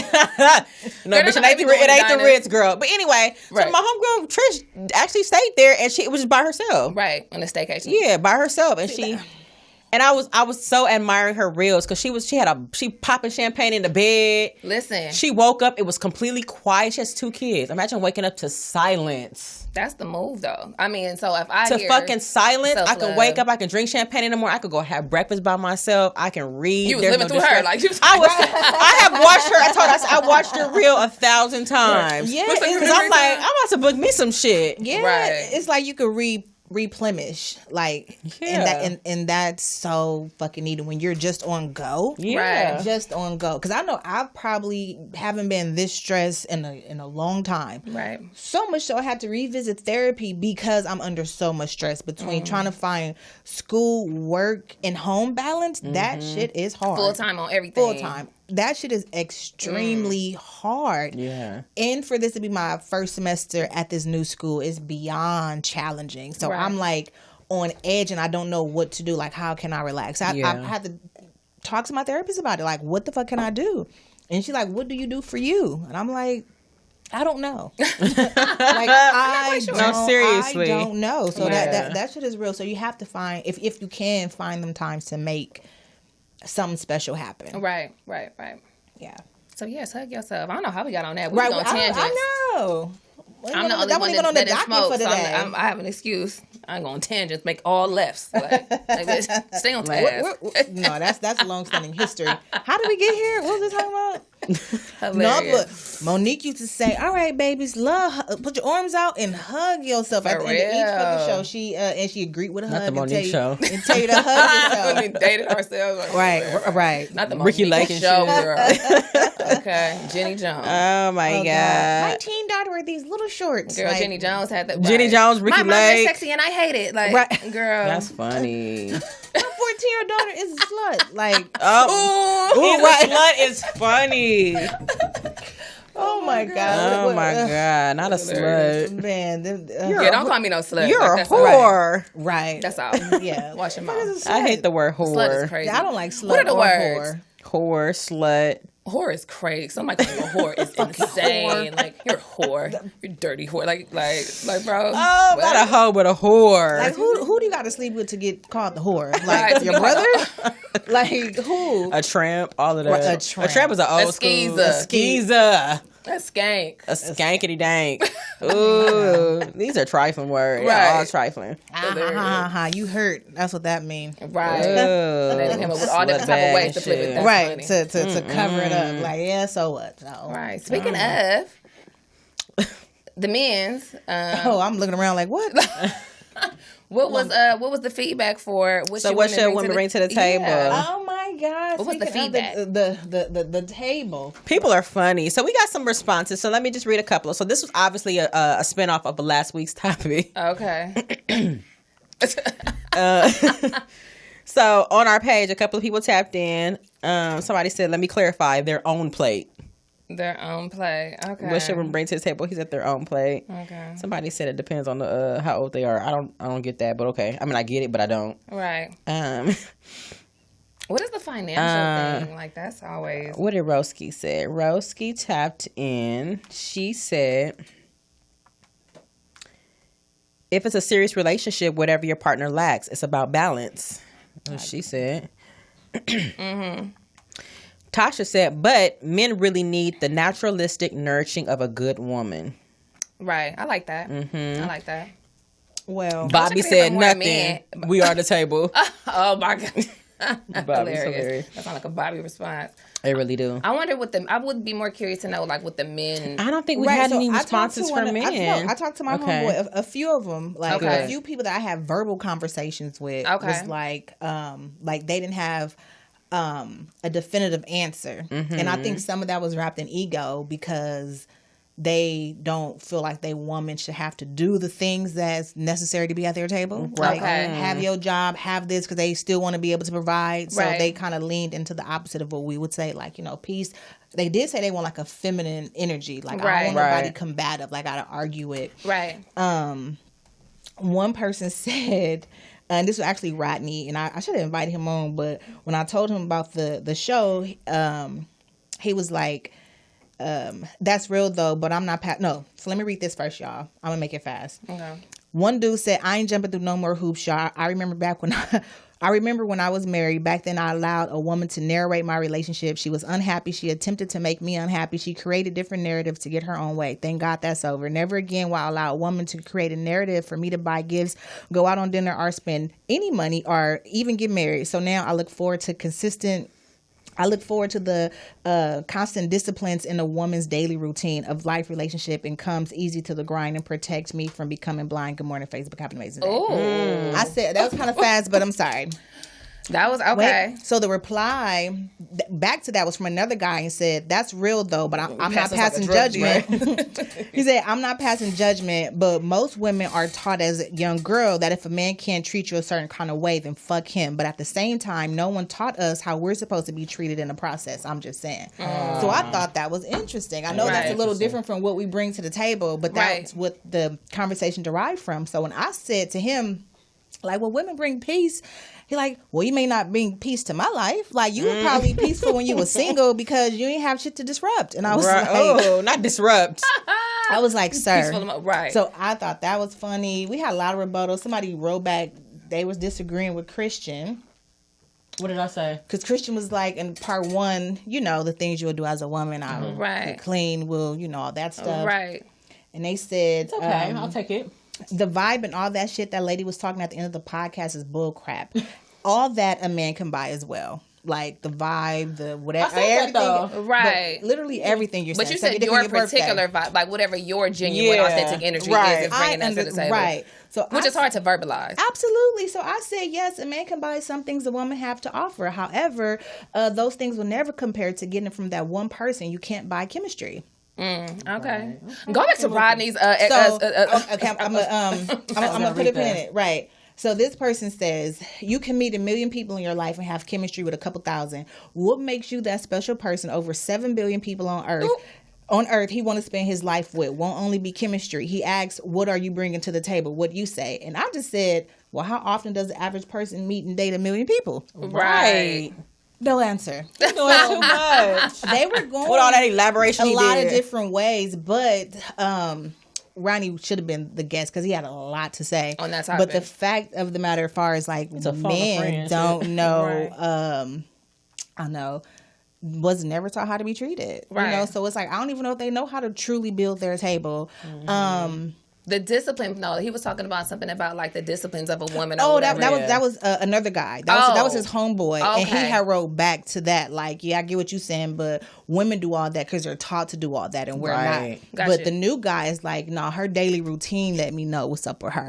S1: No, bitch, it ain't the Ritz, girl. But anyway, so my homegirl Trish actually stayed there, and she was just by herself.
S2: Right, on a staycation.
S1: Yeah, by herself, and she. And I was so admiring her reels because she popping champagne in the bed.
S2: Listen,
S1: she woke up. It was completely quiet. She has 2 kids. Imagine waking up to silence.
S2: That's the move, though. I mean, so if I
S1: hear fucking silence, I can wake up. I can drink champagne in the morning. I could go have breakfast by myself. I can read.
S2: You was living through her, like
S1: I have watched her. I told her I watched her reel 1,000 times. Yeah, because I'm like, I'm about to book me some shit.
S3: Yeah, right. It's like you could replenish, like, and that's so fucking needed when you're just on go.
S1: Yeah,
S3: just on go. Because I know I probably haven't been this stressed in a long time.
S2: Right.
S3: So much so I had to revisit therapy because I'm under so much stress between trying to find school, work, and home balance. That shit is hard.
S2: Full time on everything.
S3: Full time. That shit is extremely hard.
S1: Yeah.
S3: And for this to be my first semester at this new school is beyond challenging. So I'm like on edge and I don't know what to do. Like, how can I relax? I had to talk to my therapist about it. Like, what the fuck can I do? And she's like, what do you do for you? And I'm like, I don't know. I don't know. So that shit is real. So you have to find, if you can, find them times to make something special happen.
S2: Right.
S3: Yeah.
S2: So yes, hug yourself. I don't know how we got on that. We on tangents.
S3: I know.
S2: I'm the only one that doesn't smoke, so I have an excuse. I ain't going tangents, make all lefts. Like stay on task.
S3: No, that's long-standing history. How did we get here? What was we talking about? No, but Monique used to say, "All right, babies, put your arms out and hug yourself." At the end of each fucking show, she agreed with a hug.
S1: Not the Monique show.
S3: And tell you to hug yourself.
S2: We dated ourselves.
S3: Right.
S2: Not the
S1: Ricky
S2: Monique
S1: Lake
S2: show, girl. Okay, Jenny Jones.
S1: Oh my God.
S3: My teen daughter wear these little shorts.
S2: Girl, Jenny Jones had that.
S1: Jenny Jones, Ricky
S2: My
S1: Lake.
S2: mom is sexy and I hate it. Like, girl,
S1: that's funny.
S3: My 14-year-old daughter is a slut. Like,
S1: a slut is funny.
S3: Oh my God.
S1: Oh my God. Not a slut.
S3: Man.
S2: Don't call me no slut.
S1: You're a whore.
S3: Right.
S2: That's all.
S3: Yeah.
S2: Wash your mouth.
S1: I hate the word whore.
S2: Slut is crazy.
S3: I don't like slut.
S2: What are the words?
S1: Whore, slut.
S2: Whore is crazy. Somebody calling you a whore is insane. Like, you're a whore. You're a dirty whore. Like, bro.
S1: Oh, not a hoe, but a whore.
S3: Like, who do you got to sleep with to get called the whore? Like, your brother? Like, who?
S1: A tramp, all of that.
S3: A tramp
S1: is an old school.
S2: A
S1: skeezer.
S2: A skank.
S1: A skankity dank. Ooh, these are trifling words.
S2: Right.
S1: All trifling.
S3: You hurt. That's what that means.
S2: Right. They came up with all different type of ways to flip it. That's
S3: right.
S2: funny.
S3: To cover it up. Like, so what? No.
S2: Right. Speaking of the men's.
S3: I'm looking around like, what?
S2: What was the feedback for?
S1: What should women bring to the table?
S3: Yeah. Oh my God!
S2: What was the feedback?
S3: The table.
S1: People are funny. So we got some responses. So let me just read a couple. So this was obviously a spinoff of last week's topic.
S2: Okay.
S1: So on our page, a couple of people tapped in. Somebody said, "Let me clarify, their own plate."
S2: Their own plate. Okay.
S1: What should we bring to the table? He said their own plate.
S2: Okay.
S1: Somebody said it depends on the how old they are. I don't get that, but okay. I mean, I get it, but I don't.
S2: Right. What is the financial thing? Like, that's always.
S1: What did Roski say? Roski tapped in. She said, if it's a serious relationship, whatever your partner lacks, it's about balance. She said. Mm-hmm. Tasha said, but men really need the naturalistic nurturing of a good woman.
S2: Right. I like that. Mm-hmm. I like that.
S3: Well,
S1: Bobby said nothing. We are the table.
S2: Oh, my God.
S1: Bobby's hilarious.
S2: That sounds like a Bobby response.
S1: They really do.
S2: I wonder I would be more curious to know, like, what the men.
S1: I don't think we had any responses from men.
S3: I talked to my homeboy, a few of them, like a few people that I have verbal conversations with. Was like they didn't have a definitive answer, and I think some of that was wrapped in ego because they don't feel like they woman should have to do the things that's necessary to be at their table. Like, have your job, have this, because they still want to be able to provide. So they kind of leaned into the opposite of what we would say, like, peace. They did say they want like a feminine energy. Like, I don't want nobody combative. Like, I gotta argue it. Right. One person said, and this was actually Rodney, and I should have invited him on, but when I told him about the show, he was like, that's real though, but I'm not no. So let me read this first, y'all. I'm gonna make it fast. Okay. One dude said, I ain't jumping through no more hoops, y'all. I remember when I was married. Back then I allowed a woman to narrate my relationship. She was unhappy. She attempted to make me unhappy. She created different narratives to get her own way. Thank God that's over. Never again will I allow a woman to create a narrative for me to buy gifts, go out on dinner, or spend any money, or even get married. So now I look forward to the constant disciplines in a woman's daily routine of life, relationship, and comes easy to the grind and protects me from becoming blind. Good morning, Facebook. Have an amazing day. I said that was kind of fast, but I'm sorry.
S2: That was okay.
S3: So the reply back to that was from another guy and said, that's real though, but I'm not passing judgment. He said, I'm not passing judgment, but most women are taught as a young girl that if a man can't treat you a certain kind of way, then fuck him. But at the same time, no one taught us how we're supposed to be treated in the process. I'm just saying. So I thought that was interesting. I know that's a little different from what we bring to the table, but that's what the conversation derived from. So when I said to him, Like, well, women bring peace. He like, well, you may not bring peace to my life. Like, you were probably peaceful when you were single because you ain't have shit to disrupt. And I was like,
S1: oh, not disrupt.
S3: I was like, sir.
S2: Right.
S3: So I thought that was funny. We had a lot of rebuttals. Somebody wrote back, they was disagreeing with Christian.
S1: What did I say?
S3: Because Christian was like, in part 1, you know, the things you'll do as a woman. I'm clean, will, you know, all that stuff.
S2: Right.
S3: And they said,
S1: it's okay, I'll take it.
S3: The vibe and all that shit that lady was talking at the end of the podcast is bull crap. All that a man can buy as well. Like the vibe, the whatever, everything.
S2: Right.
S3: Literally everything you're saying.
S2: But you said your particular vibe, like whatever your genuine, authentic energy is, and bringing that to the table.
S3: Right. So
S2: which is hard to verbalize.
S3: Absolutely. So I said, yes, a man can buy some things a woman have to offer. However, those things will never compare to getting it from that one person. You can't buy chemistry.
S2: Okay. Go back to Rodney's.
S3: Okay, I'm gonna put a pin in it. Right. So this person says, you can meet 1 million people in your life and have chemistry with a couple thousand. What makes you that special person over 7 billion people on Earth? Ooh. On Earth, he want to spend his life with. Won't only be chemistry. He asks, what are you bringing to the table? What do you say? And I just said, well, how often does the average person meet and date 1 million people?
S2: Right.
S3: No answer.
S1: Doing too much.
S3: They were going
S1: with all that elaboration.
S3: A lot of different ways, but Ronnie should have been the guest because he had a lot to say
S2: on that topic.
S3: But the fact of the matter, as far as like men don't know,
S2: right.
S3: I know, was never taught how to be treated. Right. You know, so it's like I don't even know if they know how to truly build their table.
S2: Mm-hmm. The discipline. No, he was talking about something about like the disciplines of a woman.
S3: Oh, that was another guy. That was his homeboy, and he had wrote back to that like, yeah, I get what you're saying, but women do all that because they're taught to do all that, and we're not.
S2: Gotcha.
S3: But the new guy is like, no, her daily routine let me know what's up with her.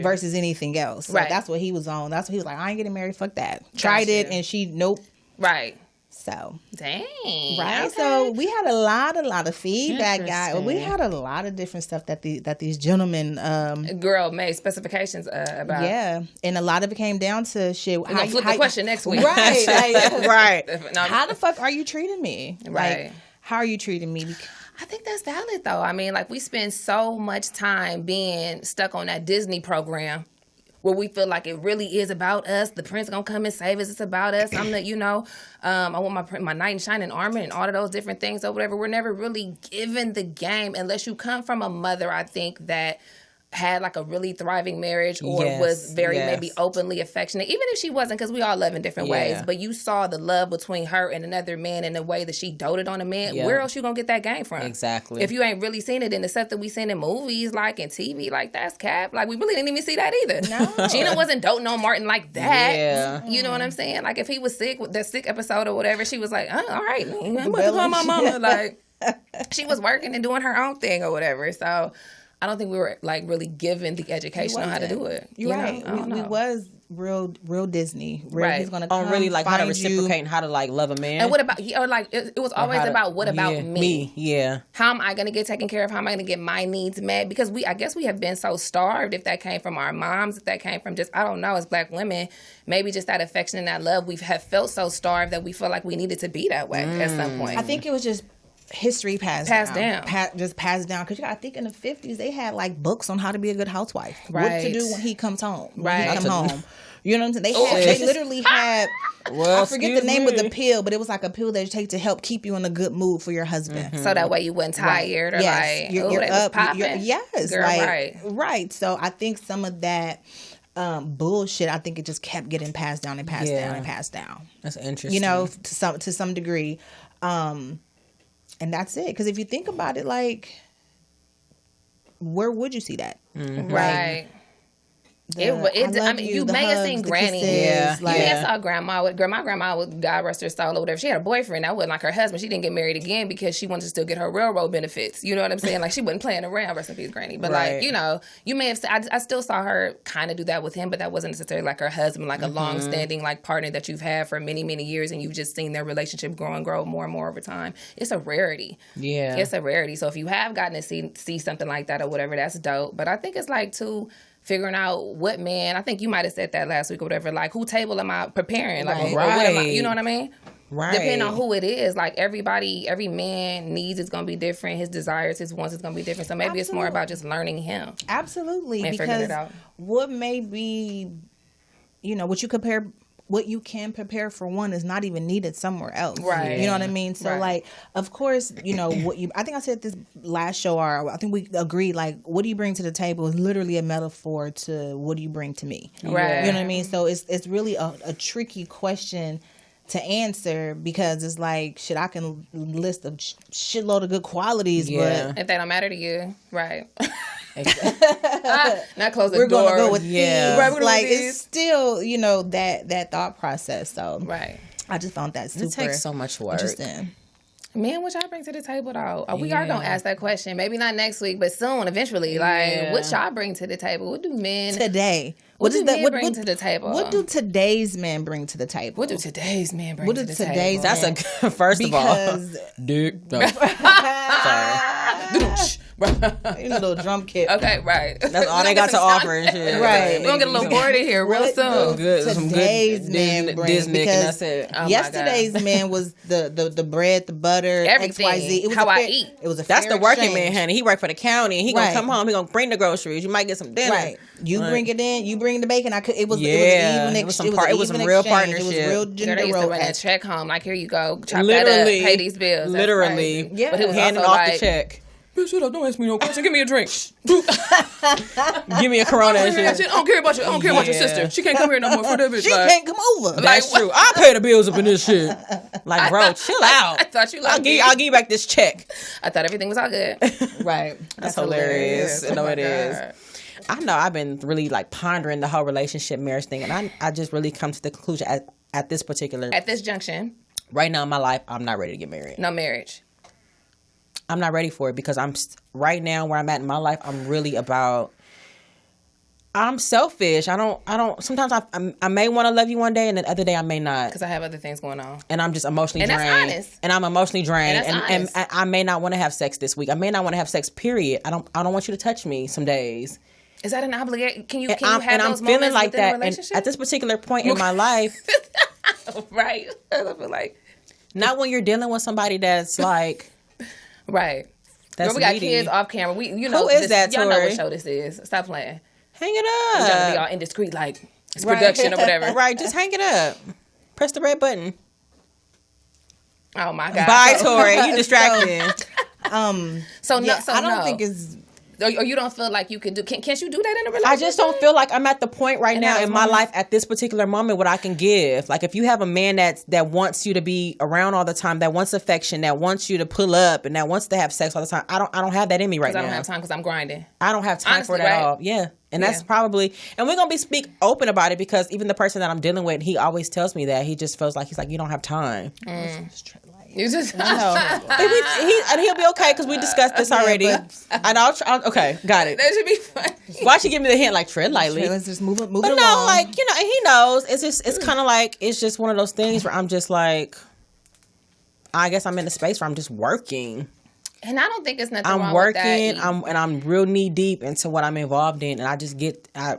S3: Versus anything else. So that's what he was on. That's what he was like. I ain't getting married. Fuck that. Tried it, and she nope.
S2: Right.
S3: So
S2: dang,
S3: right. Okay. So we had a lot of feedback, guys. We had a lot of different stuff that these gentlemen
S2: girl made specifications about.
S3: Yeah, and a lot of it came down to shit.
S2: We're gonna flip the question next week,
S3: right? Like,
S1: right.
S3: How the fuck are you treating me?
S2: Right.
S3: Like, how are you treating me?
S2: I think that's valid though. I mean, like we spend so much time being stuck on that Disney program. Where we feel like it really is about us. The prince gonna come and save us. It's about us. I'm the, I want my knight in shining armor and all of those different things or whatever. We're never really given the game unless you come from a mother, I think, that had like a really thriving marriage or was very maybe openly affectionate, even if she wasn't, because we all love in different ways. But you saw the love between her and another man in the way that she doted on a man. Where else you gonna get that game from?
S1: Exactly.
S2: If you ain't really seen it in the stuff that we seen in movies, like in TV, like that's cap. Like we really didn't even see that either. No. Gina wasn't doting on Martin like that.
S1: Yeah.
S2: You know what I'm saying? Like if he was sick with that sick episode or whatever, she was like, all right, I'm about to call my mama. Like she was working and doing her own thing or whatever. So I don't think we were like really given the education on how to do it.
S3: You're right. We was real Disney.
S2: Right.
S3: He's gonna come
S1: really like how to reciprocate and how to like love a man.
S2: And what about or like it was always about what about me?
S1: Yeah.
S2: How am I gonna get taken care of? How am I gonna get my needs met? Because I guess we have been so starved. If that came from our moms, if that came from just I don't know, as Black women, maybe just that affection and that love. We have felt so starved that we feel like we needed to be that way at some point.
S3: I think it was just history passed down. Just passed down. Because I think in the 50s, they had like books on how to be a good housewife. Right. What to do when he comes home.
S2: Right.
S3: When he come home. You know what I'm saying? They literally had, I forget the name of the pill, but it was like a pill that you take to help keep you in a good mood for your husband.
S2: So that way you wasn't tired or like,
S3: you're up.
S2: Yes.
S3: Girl, like, right. So I think some of that bullshit, I think it just kept getting passed down and passed down and passed down.
S1: That's interesting.
S3: You know, to some degree. And that's it. Because if you think about it, like, where would you see that?
S2: Mm-hmm. Right. You may have seen Granny. You may have saw Grandma. My grandma would, God rest her soul or whatever. She had a boyfriend. That wasn't like her husband. She didn't get married again because she wanted to still get her railroad benefits. You know what I'm saying? Like she wasn't playing around. Rest in peace, Granny. But like, you may have. I still saw her kind of do that with him, but that wasn't necessarily like her husband, like a long-standing like partner that you've had for many, many years, and you've just seen their relationship grow and grow more and more over time. It's a rarity. Yeah, it's a rarity. So if you have gotten to see something like that or whatever, that's dope. But I think it's like figuring out what man, I think you might have said that last week or whatever, like who table am I preparing? Like, or what am I, you know what I mean?
S1: Right.
S2: Depending on who it is. Like, every man needs is going to be different. His desires, his wants is going to be different. So maybe it's more about just learning him.
S3: Absolutely.
S2: And figuring it out.
S3: What may be, what you can prepare for one is not even needed somewhere else.
S2: Right.
S3: You know what I mean? So, like, of course, I think I said this last show, or I think we agreed, like, what do you bring to the table is literally a metaphor to what do you bring to me?
S2: Right.
S3: You know what I mean? So it's really a tricky question to answer, because it's like, shit, I can list a shitload of good qualities, but
S2: if they don't matter to you, right. Not close the
S3: we're
S2: door.
S3: gonna go with these.
S2: Right,
S3: like, it's still, that thought process. So
S2: right.
S3: I just found that super.
S1: It takes so much work.
S3: Interesting.
S2: Man, what y'all bring to the table, though? We are going to ask that question. Maybe not next week, but soon, eventually. Like, what y'all bring to the table? What do men...
S3: Today.
S2: What do men bring to the table?
S3: What do today's men bring to the table?
S2: What do today's men bring to the table?
S1: That's a... First of all... Dick. No. Sorry.
S3: Little drum kit.
S2: Okay, right.
S1: That's all they got to offer and shit.
S3: Right.
S2: We're going to get a little bored in here real soon.
S3: Today's men bring,
S1: Disney,
S3: because
S1: and that's it.
S3: Yesterday's man was the bread, the butter,
S2: everything.
S3: XYZ. It was
S2: how I eat.
S3: It was a
S1: That's
S3: fair
S1: the working
S3: exchange.
S1: man, honey. He worked for the county. He gonna come home. He gonna bring the groceries. You might get some dinner.
S3: Right. You bring it in. You bring the bacon. It was
S1: it was some real partnership.
S3: It was real gender
S2: They used to
S3: role.
S2: run a check home. Like, here you go. Chop
S1: Literally.
S2: that up. Pay these bills. That's
S1: Literally.
S2: crazy. Yeah.
S1: But he was handing off the check. Bitch, shut up. Don't ask me no question. Give me a drink. Give me a Corona and shit.
S2: I don't care about you. I don't care about your sister. She can't come here no more for that bitch.
S3: She can't come over.
S1: That's true. I pay the bills up in this shit. Like, bro, chill out.
S2: I thought you
S1: I'll give you back this check.
S2: I thought everything was all good.
S3: Right.
S1: That's hilarious.
S2: Oh
S1: No, it
S2: God.
S1: is. I know I've been really like pondering the whole relationship marriage thing, and I just really come to the conclusion at this particular...
S2: At this junction.
S1: Right now in my life, I'm not ready to get married.
S2: No marriage.
S1: I'm not ready for it, because right now where I'm at in my life, I'm really about... I'm selfish. I don't. Sometimes I may want to love you one day, and the other day I may not,
S2: because I have other things going on,
S1: and I'm just emotionally drained.
S2: And that's honest.
S1: And I'm emotionally drained,
S2: And that's
S1: and I may not want to have sex this week. I may not want to have sex. Period. I don't want you to touch me some days.
S2: Is that an obligation? Can you have
S1: and
S2: those
S1: I'm feeling
S2: moments
S1: like
S2: within a
S1: that. And
S2: relationship?
S1: at this particular point in my life,
S2: right? I feel like
S1: not when you're dealing with somebody that's like,
S2: right.
S1: That's
S2: Girl, we got
S1: needy.
S2: kids off camera. Who
S1: is that,
S2: Y'all know
S1: Tori?
S2: what show this is. Stop playing.
S1: Hang it
S2: I'm trying to be
S1: up.
S2: all indiscreet, like it's production or whatever.
S1: Right, just hang it up. Press the red button.
S2: Oh my God.
S1: Bye, Tori. You distracted.
S2: So
S3: I don't think it's...
S2: Or you don't feel like you can do... Can't you do that in a relationship?
S1: I just don't feel like I'm at the point right now in my
S2: moments?
S1: life at this particular moment what I can give. Like, if you have a man that wants you to be around all the time, that wants affection, that wants you to pull up, and that wants to have sex all the time, I don't have that in me right now.
S2: I don't have time because I'm grinding.
S1: I don't have time
S2: Honestly,
S1: for it at
S2: right?
S1: all. Yeah. And that's probably... And we're going to speak open about it, because even the person that I'm dealing with, he always tells me that. He just feels like, he's like, you don't have time.
S2: You just...
S1: And he'll be okay, because we discussed this already. And I'll okay, got it.
S2: That should be fun.
S1: Why she give me the hint, like, tread lightly?
S3: Let's just move it
S1: But
S3: along.
S1: no, like, and he knows. It's kind of like, it's just one of those things where I'm just like, I guess I'm in a space where I'm just working.
S2: And I don't think it's nothing
S1: I'm
S2: wrong
S1: working.
S2: with that.
S1: I'm real knee deep into what I'm involved in, and I just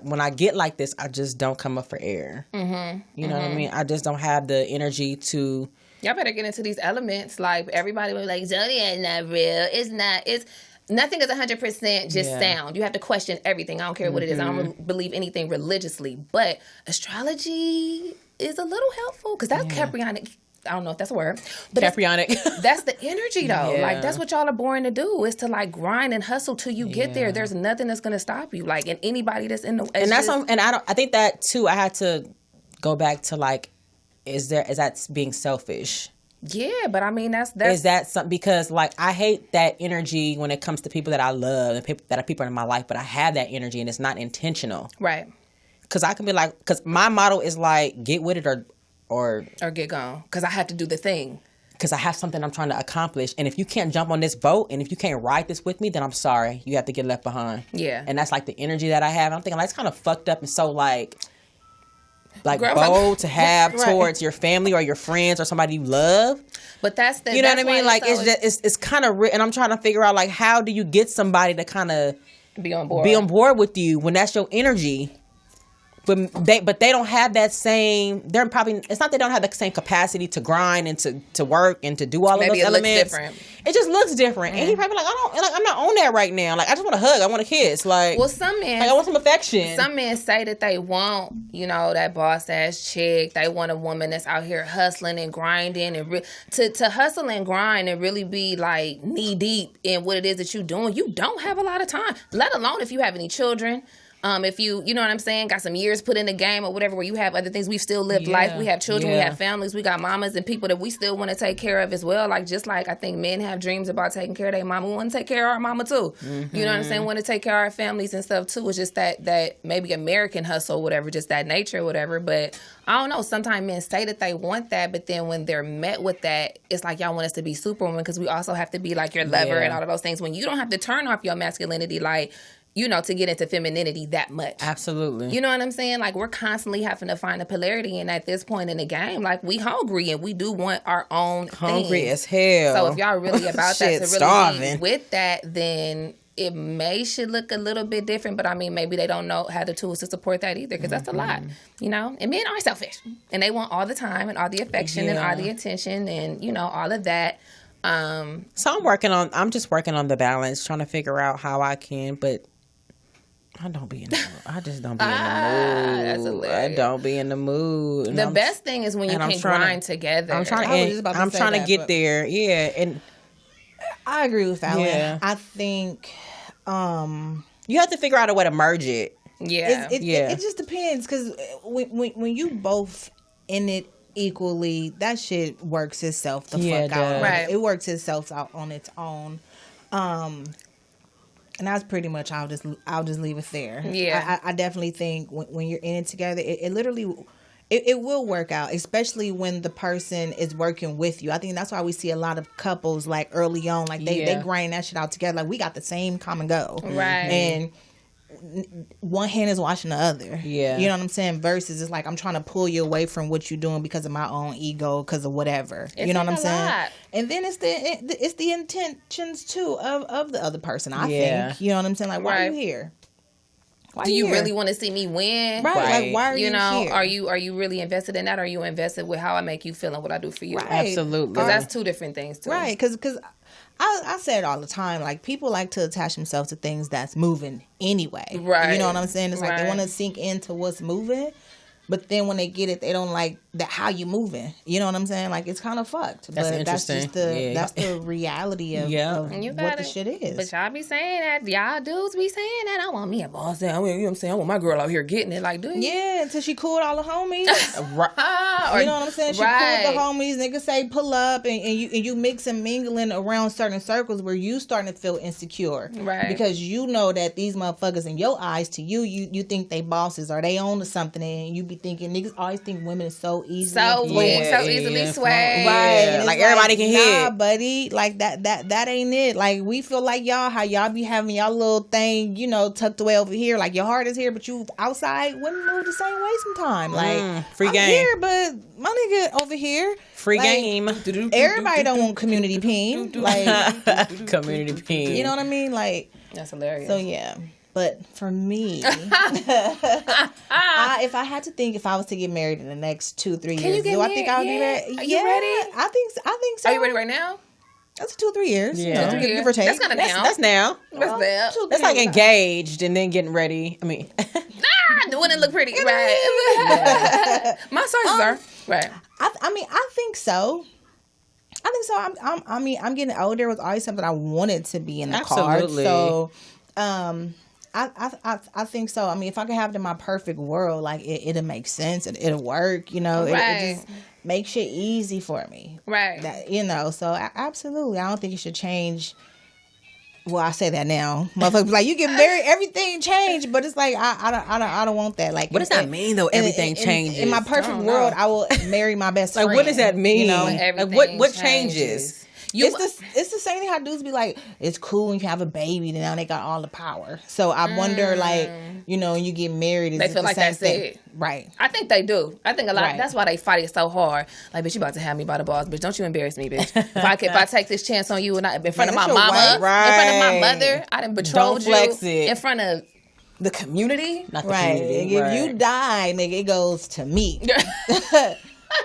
S1: when I get like this, I just don't come up for air. Mm-hmm. You know what I mean? I just don't have the energy to.
S2: Y'all better get into these elements. Like, everybody will be like, Zodiac not real. It's not. It's nothing is 100% just sound. You have to question everything. I don't care what it is. I don't believe anything religiously, but astrology is a little helpful because that's Caprionic. I don't know if that's a word, but
S1: Caprionic.
S2: that's the energy though.
S1: Yeah.
S2: Like, that's what y'all are born to do, is to like grind and hustle till you get there. There's nothing that's gonna stop you. Like, and anybody that's in the
S1: And that's I think that too. I had to go back to like, is that being selfish?
S2: Yeah, but I mean
S1: Is that something? Because like, I hate that energy when it comes to people that I love and people that are people in my life, but I have that energy and it's not intentional.
S2: right.
S1: Because I can be like, because my motto is like, get with it or
S2: Get gone, because I have to do the thing.
S1: Because I have something I'm trying to accomplish. And if you can't jump on this boat and if you can't ride this with me, then I'm sorry. You have to get left behind.
S2: Yeah.
S1: And that's like the energy that I have. I'm thinking like, it's kind of fucked up and so like
S2: Girl,
S1: bold to have towards your family or your friends or somebody you love.
S2: But that's the...
S1: You know what I
S2: that's why
S1: mean? Like,
S2: so
S1: it's kind of... And I'm trying to figure out like, how do you get somebody to kind of
S2: be on board
S1: with you when that's your energy? But they don't have that same. They're probably. It's not they don't have the same capacity to grind and to work and to do all of those elements. It just looks different, and he probably like, I'm not on that right now. Like, I just want a hug. I want a kiss. Like,
S2: well, some men,
S1: like, I want some affection.
S2: Some men say that they want, that boss ass chick. They want a woman that's out here hustling and grinding and to hustle and grind and really be like knee deep in what it is that you're doing. You don't have a lot of time, let alone if you have any children. If you know what I'm saying, got some years put in the game or whatever, where you have other things, we've still lived life. We have children, we have families, we got mamas and people that we still want to take care of as well. Like, just like I think men have dreams about taking care of their mama, we want to take care of our mama too. Mm-hmm. You know what I'm saying? We want to take care of our families and stuff too. It's just that maybe American hustle, whatever, just that nature or whatever. But I don't know. Sometimes men say that they want that, but then when they're met with that, it's like, y'all want us to be superwoman because we also have to be like your lover and all of those things. When you don't have to turn off your masculinity, like, to get into femininity that much.
S1: Absolutely.
S2: You know what I'm saying? Like, we're constantly having to find a polarity, and at this point in the game, like, we hungry and we do want our own
S1: hungry
S2: thing.
S1: As hell.
S2: So if y'all really about that to really
S1: starving.
S2: Be with that, then it should look a little bit different, but I mean, maybe they don't have the tools to support that either, because that's a lot, and men are selfish, and they want all the time and all the affection and all the attention and, all of that.
S1: So I'm just working on the balance, trying to figure out how I can, but I don't be in the mood. I just don't be in the mood.
S2: That's hilarious.
S1: I don't be in the mood.
S2: And the best thing is when you can grind together.
S1: I'm trying to get there. Yeah, and
S3: I agree with Fallon. Yeah. I think
S1: you have to figure out a way to merge it.
S2: Yeah,
S3: it just depends, because when you both in it equally, that shit works itself the fuck out.
S2: Right.
S3: It works itself out on its own. And that's pretty much, I'll just leave it there.
S2: Yeah.
S3: I definitely think when you're in it together, it literally, it will work out, especially when the person is working with you. I think that's why we see a lot of couples, like, early on, like, they grind that shit out together. Like, we got the same common goal.
S2: Right.
S3: And one hand is washing the other.
S1: Yeah.
S3: You know what I'm saying? Versus it's like, I'm trying to pull you away from what you're doing because of my own ego, because of whatever. You know what I'm saying?
S2: Lot.
S3: And then it's the intentions too of the other person, I think. You know what I'm saying? Like, why are you here?
S2: Do you really want to see me win?
S3: Right. Like, why are you here?
S2: Are you really invested in that? Or are you invested with how I make you feel and what I do for you?
S3: Right.
S1: Absolutely.
S2: Because that's two different things too.
S3: Right. Because I say it all the time. Like, people like to attach themselves to things that's moving anyway.
S2: Right.
S3: You know what I'm saying? It's like they want to sink into what's moving, but then when they get it, they don't like that how you moving. You know what I'm saying? Like, it's kind of fucked.
S1: That's
S3: but
S1: interesting.
S3: That's the reality of what the shit is.
S2: But y'all be saying that. Y'all dudes be saying that. I want me a boss. You know what I'm saying? I want my girl out here getting it. Like, do you?
S3: Yeah, until she cooled all the homies. You know what I'm saying? She cooled the homies. Niggas say pull up, and you mix and mingling around certain circles where you starting to feel insecure.
S2: Right.
S3: Because you know that these motherfuckers in your eyes, to you think they bosses, or they own to something, and you be thinking, niggas always think women is so easily
S2: easily swayed.
S3: Right.
S1: Like, everybody can hit.
S3: Nah, buddy. Like, that ain't it. Like, we feel like y'all, how y'all be having y'all little thing, tucked away over here. Like, your heart is here, but you outside. Women move the same way sometimes. Like,
S1: free
S3: I'm
S1: game
S3: here, but my nigga over here.
S1: Free
S3: like,
S1: game.
S3: Everybody don't want community peen. Like,
S1: community peen.
S3: You know what I mean? Like,
S2: that's hilarious.
S3: So yeah. But for me, if I had to think, if I was to get married in the next 2-3 years, do I think I'll do that?
S2: Are you ready?
S3: I think so.
S2: Are you ready right now?
S3: That's 2-3 years.
S1: Yeah.
S3: 2-3 years. Give or take.
S2: That's kind of now.
S1: That's now.
S2: That's
S1: like engaged and then getting ready. I mean,
S2: wouldn't it look pretty? Right. My sources are right.
S3: I think so. I'm getting older. It was always something I wanted to be in the cards. So, I think so. I mean, if I could have it in my perfect world, like, it'll make sense and it'll work. It just makes shit easy for me.
S2: Right.
S3: So absolutely, I don't think it should change. Well, I say that now, motherfuckers. Like, you get married, everything changed, but it's like I don't want that. Like,
S1: what does that mean though? Everything changes.
S3: In my perfect world, I will marry my best friend.
S1: Like, what does that mean?
S2: Like,
S1: what changes?
S3: It's the same thing how dudes be like, it's cool when you have a baby, and now they got all the power. So I wonder, like, when you get married,
S2: they feel like that's it.
S3: Right.
S2: I think they do. I think a lot. Right. That's why they fight it so hard. Like, bitch, you about to have me by the balls, bitch. Don't you embarrass me, bitch. If I take this chance on you and in front of my mama, in front of my mother, I done betrothed you in front of The community?
S1: Not the community.
S3: If you die, nigga, it goes to me.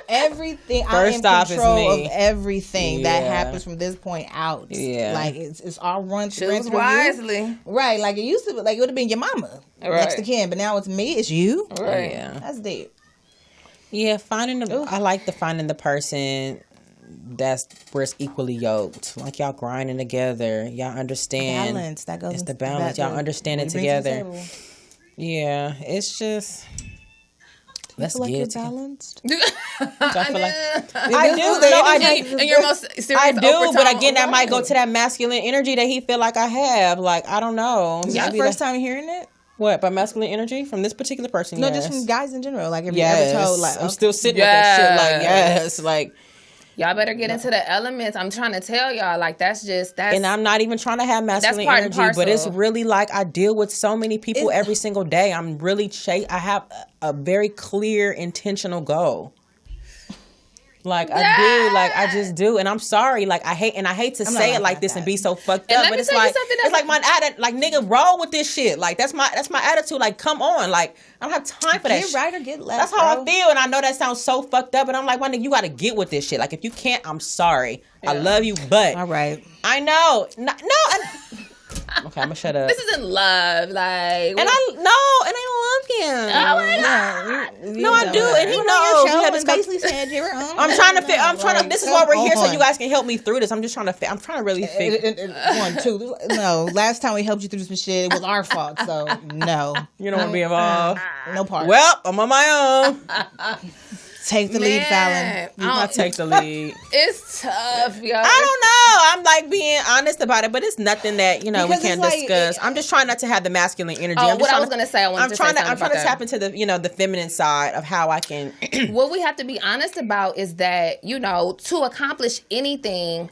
S3: Everything.
S1: First
S3: I am
S1: off
S3: control
S1: is me.
S3: of everything that happens from this point out.
S1: Yeah.
S3: Like it's all run
S2: Choose wisely.
S3: Right. Like it used to be, like it would have been your mama next to kin, but now it's me, it's you.
S2: Right.
S1: Yeah.
S3: That's deep.
S1: Yeah, I like finding the person that's where it's equally yoked. Like y'all grinding together. Y'all understand.
S3: Balance. That goes.
S1: It's the balance. Y'all understand it together. Yeah. It's just. Let's
S3: feel like
S1: get
S3: you're balanced.
S1: I do.
S2: And your most serious
S1: I do,
S2: overtone,
S1: but again, that might go
S2: right.
S1: to that masculine energy that he feel like I have. Like I don't know.
S3: Is that the first time hearing it?
S1: What by masculine energy from this particular person?
S3: No,
S1: yes.
S3: just from guys in general. Like, have you
S1: Yes.
S3: ever told? Like,
S1: I'm still sitting with that shit. Like, yes, like.
S2: Y'all better get into the elements. I'm trying to tell y'all, like, that's.
S1: And I'm not even trying to have masculine energy, but it's really like I deal with so many people every single day. I'm really I have a very clear, intentional goal. Like I just do, and I'm sorry. Like I hate to say it like this and be so fucked up, but it's like my attitude. Like nigga, roll with this shit. Like that's my attitude. Like come on, like I don't have time for that.
S3: Get right or get left.
S1: That's how I feel, and I know that sounds so fucked up, but I'm like, my nigga, you got to get with this shit. Like if you can't, I'm sorry. Yeah. I love you, but
S3: all right.
S1: I know. Okay, I'm gonna shut up.
S2: This isn't love, like.
S1: And I love him.
S2: Oh my God.
S1: No, I do, and he knows.
S3: Basically saying you're wrong.
S1: I'm trying to. This is why we're here, so you guys can help me through this. I'm just trying to. I'm trying to really figure.
S3: One, two. No, last time we helped you through some shit, it was our fault. So no,
S1: you don't want to be involved.
S3: No part.
S1: Well, I'm on my own.
S3: Take the lead, Fallon.
S1: You not take the lead.
S2: It's tough, y'all.
S1: I don't know. I'm like being honest about it, but it's nothing that we can't discuss. I'm just trying not to have the masculine energy.
S2: I'm trying to
S1: tap into the the feminine side of how I can.
S2: What we have to be honest about is that to accomplish anything.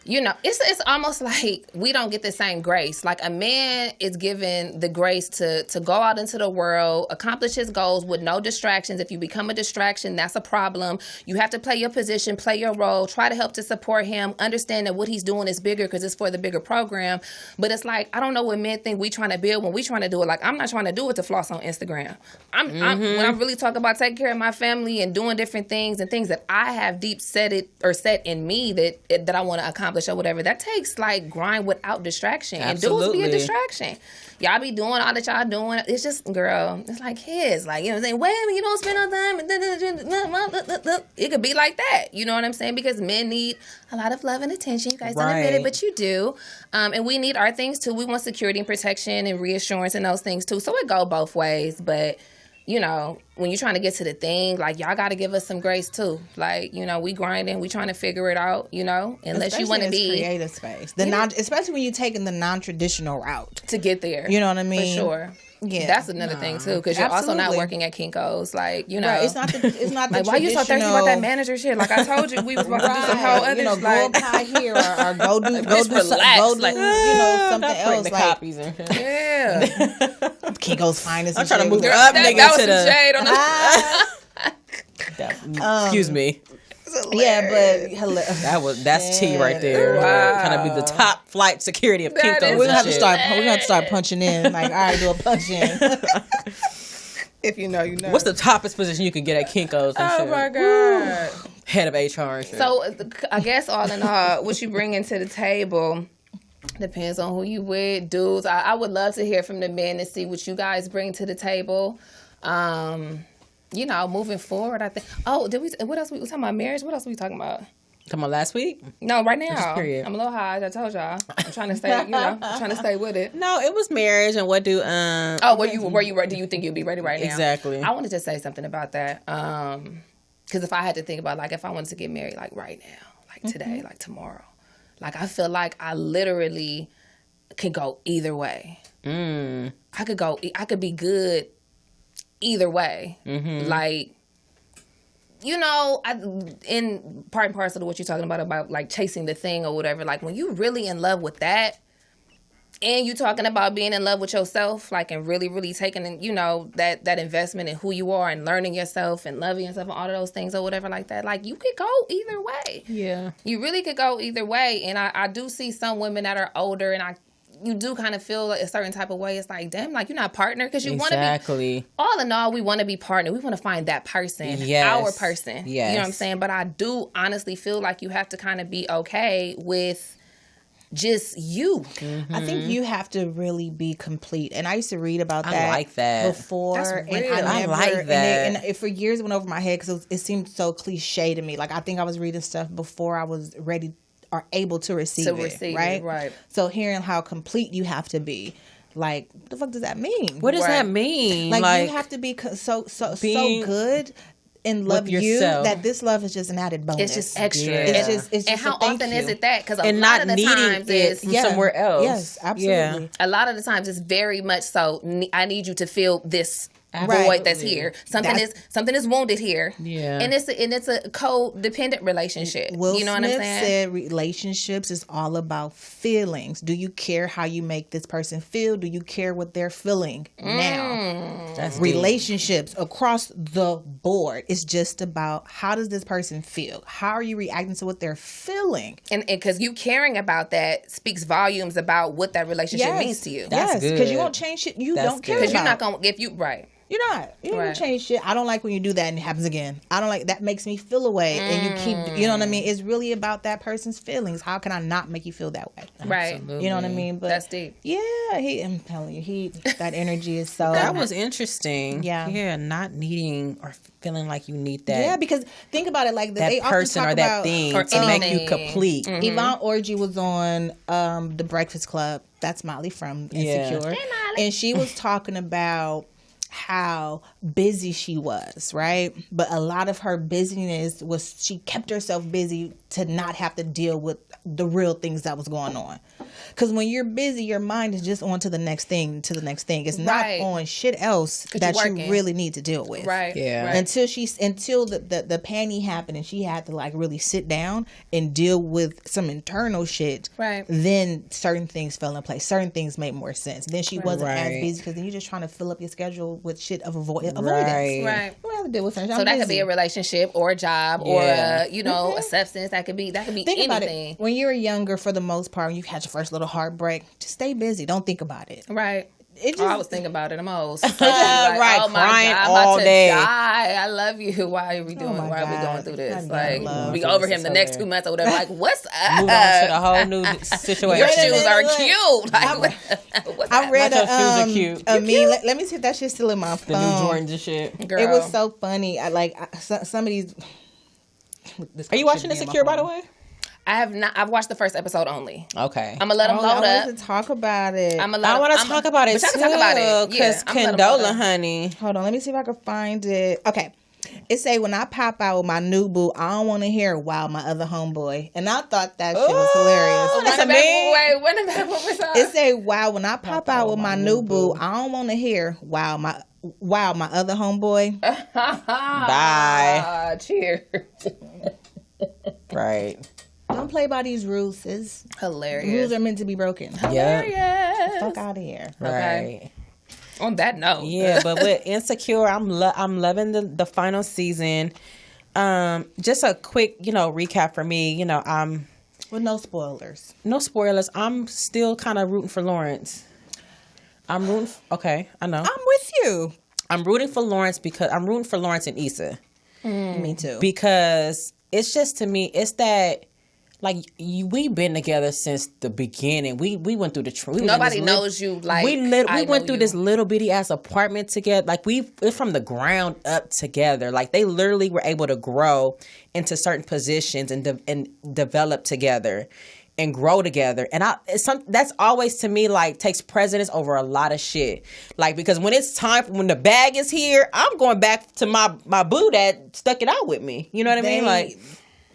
S2: It's almost like we don't get the same grace. Like a man is given the grace to go out into the world, accomplish his goals with no distractions. If you become a distraction, that's a problem. You have to play your position, play your role, try to help to support him, understand that what he's doing is bigger because it's for the bigger program. But it's like, I don't know what men think we trying to build when we trying to do it. Like, I'm not trying to do it to floss on Instagram. When I'm really talking about taking care of my family and doing different things and things that I have deep set in me that I want to accomplish or whatever, that takes like grind without distraction.
S1: Absolutely.
S2: And dudes be a distraction. Y'all be doing all that y'all doing. It's just, girl, it's like kids. Like, you know what I'm saying? Well, you don't spend no time. It could be like that. You know what I'm saying? Because men need a lot of love and attention. You guys don't admit it, but you do. And we need our things too. We want security and protection and reassurance and those things too. So it go both ways. But when you're trying to get to the thing, like, y'all got to give us some grace, too. Like, we grinding, we trying to figure it out, unless you want to be...
S3: creative space. Especially when you're taking the non-traditional route.
S2: To get there.
S3: You know what I mean?
S2: For sure.
S3: Yeah.
S2: That's another thing, too, because you're also not working at Kinko's. Like,
S3: Right. It's not the
S2: like, why you so thirsty about that manager shit? Like, I told you we was about to do some whole other
S3: go up high here or go do something else.
S1: The
S3: like,
S1: copies and shit.
S2: Yeah.
S3: Kinko's finest.
S1: I'm trying to move up, nigga,
S2: that was
S1: some shade on the... Excuse me.
S3: Yeah, but
S1: that's T right there.
S2: Wow.
S1: Trying to be the top flight security of Kinko's.
S3: We're gonna have to start punching in. Like, all right, do a punch in. If you know, you know.
S1: What's the toppest position you could get at Kinko's?
S2: Oh my God.
S1: Head of HR and shit.
S2: So I guess all in all, what you bringing to the table depends on who you with, dudes. I would love to hear from the men and see what you guys bring to the table. Moving forward, I think. Oh, what else we talking about? Marriage? What else we talking about?
S1: Talking about last week?
S2: No, right now. I'm a little high. I told y'all. I'm trying to stay. Trying to stay with it.
S1: No, it was marriage and what do?
S2: Were you ready? Do you think you'll be ready right now?
S1: Exactly.
S2: I wanted to say something about that. Because if I had to think about, like, if I wanted to get married, like right now, like today, like tomorrow, like I feel like I literally could go either way. I could be good either way. Like, in part and parcel to what you're talking about like chasing the thing or whatever, like when you really in love with that and you talking about being in love with yourself, like, and really, really taking, that investment in who you are and learning yourself and loving yourself and all of those things or whatever like that, like you could go either way.
S1: Yeah.
S2: You really could go either way. And I do see some women that are older and you do kind of feel a certain type of way. It's like, damn, like you're not partner because you want to
S1: be.
S2: All in all, we want to be partner. We want to find that person, our person.
S1: Yes.
S2: You know what I'm saying? But I do honestly feel like you have to kind of be okay with just you.
S3: Mm-hmm. I think you have to really be complete. And I used to read about that.
S1: I like that
S3: before.
S2: That's real.
S3: And
S1: I like that.
S3: And for years it went over my head because it seemed so cliche to me. Like I think I was reading stuff before I was ready or able to receive it. Right. So hearing how complete you have to be. Like, what the fuck does that mean?
S1: What does that mean?
S3: Like you have to be so good and love you that this love is just an added bonus.
S2: It's just extra.
S1: Yeah.
S3: It's just
S2: and how often is it that? Because a lot
S1: not
S2: of the
S1: needing
S2: times
S1: it from somewhere else.
S3: Yes, absolutely.
S2: A lot of the times it's very much so. I need you to feel this void that's here. Something is wounded here.
S1: Yeah,
S2: and it's a codependent relationship.
S3: Will
S2: you know
S3: Smith
S2: what I'm saying?
S3: said relationships is all about feelings. Do you care how you make this person feel? Do you care what they're feeling now?
S1: That's
S3: relationships across the board. It's just about how does this person feel? How are you reacting to what they're feeling?
S2: And because you caring about that speaks volumes about what that relationship means to you.
S3: Yes, because you won't change shit you don't care about.
S2: Because you're not going to, if you, right.
S3: You're not. You don't change shit. I don't like when you do that and it happens again. I don't like that. Makes me feel away, and you keep. You know what I mean? It's really about that person's feelings. How can I not make you feel that way?
S2: Right.
S1: Absolutely.
S3: You know what I mean? But
S2: that's deep.
S3: Yeah, I'm telling you, that energy is so.
S1: That was interesting.
S3: Yeah,
S1: not needing or feeling like you need that.
S3: Yeah, because think about it like
S1: that
S3: they
S1: person
S3: often talk
S1: or that
S3: about,
S1: thing
S2: or
S1: to make you complete.
S3: Mm-hmm. Yvonne Orji was on The Breakfast Club. That's Molly from Insecure.
S2: Hey, Molly.
S3: And she was talking about how busy she was, right? But a lot of her busyness was she kept herself busy to not have to deal with the real things that was going on. Because when you're busy, your mind is just on to the next thing, It's not on shit else that you really need to deal with.
S2: Right.
S1: Yeah.
S2: Right.
S3: Until the panty happened and she had to like really sit down and deal with some internal shit.
S2: Right.
S3: Then certain things fell in place. Certain things made more sense. Then she wasn't as busy because then you're just trying to fill up your schedule with shit of avoidance.
S2: Right.
S3: You don't have to deal with something.
S2: So that could be a relationship or a job or a substance. That could be
S3: Think
S2: anything.
S3: about it. When you were younger, for the most part, when you had your first little heartbreak, just stay busy. Don't think about it.
S2: Right. I was thinking about it the most.
S1: Right,
S2: oh my
S1: crying
S2: God, I'm
S1: all
S2: about
S1: day.
S2: To die. I love you. Why are we doing? Why are we going through this? Like we over him the next 2 months or whatever. Like what's up?
S1: Moved on to a whole new situation.
S2: Your shoes are cute. Like,
S3: I read
S1: shoes are cute.
S3: Let me see if that shit's still in my phone.
S1: The new Jordans and shit.
S3: Girl. It was so funny. Some of these.
S1: Are you watching Insecure, by the way?
S2: I have not. I've watched the first episode only.
S1: Okay.
S2: I'm gonna let them load up.
S3: I want to talk about it.
S1: I want to talk about it too. Because Condola, honey.
S3: Hold on. Let me see if I can find it. Okay. It say, when I pop out with my new boo, I don't want to hear "Wow, my other homeboy," and I thought that shit was hilarious.
S2: What
S3: It say, "Wow, when I pop out with my new boo, I don't want to hear wow, my other homeboy."
S1: Bye.
S2: Cheers.
S1: Right.
S3: Don't play by these rules, sis.
S2: Hilarious.
S3: Rules are meant to be broken.
S2: Hilarious.
S3: Fuck out of here.
S1: Right.
S2: Okay. On that note.
S1: Yeah, but with Insecure, I'm loving the final season. Just a quick, recap for me.
S3: With no spoilers.
S1: No spoilers. I'm still kind of rooting for Lawrence. Okay, I know.
S3: I'm with you.
S1: I'm rooting for Lawrence and Issa.
S3: Me too.
S1: Because it's just, to me, it's that, like, we've been together since the beginning. We went through
S2: nobody knows you like
S1: we went through this little bitty ass apartment together. Like, we're from the ground up together. Like, they literally were able to grow into certain positions and develop together and grow together. And that's always, to me, like, takes precedence over a lot of shit. Like, because when the bag is here, I'm going back to my boo that stuck it out with me. You know what I mean? Like,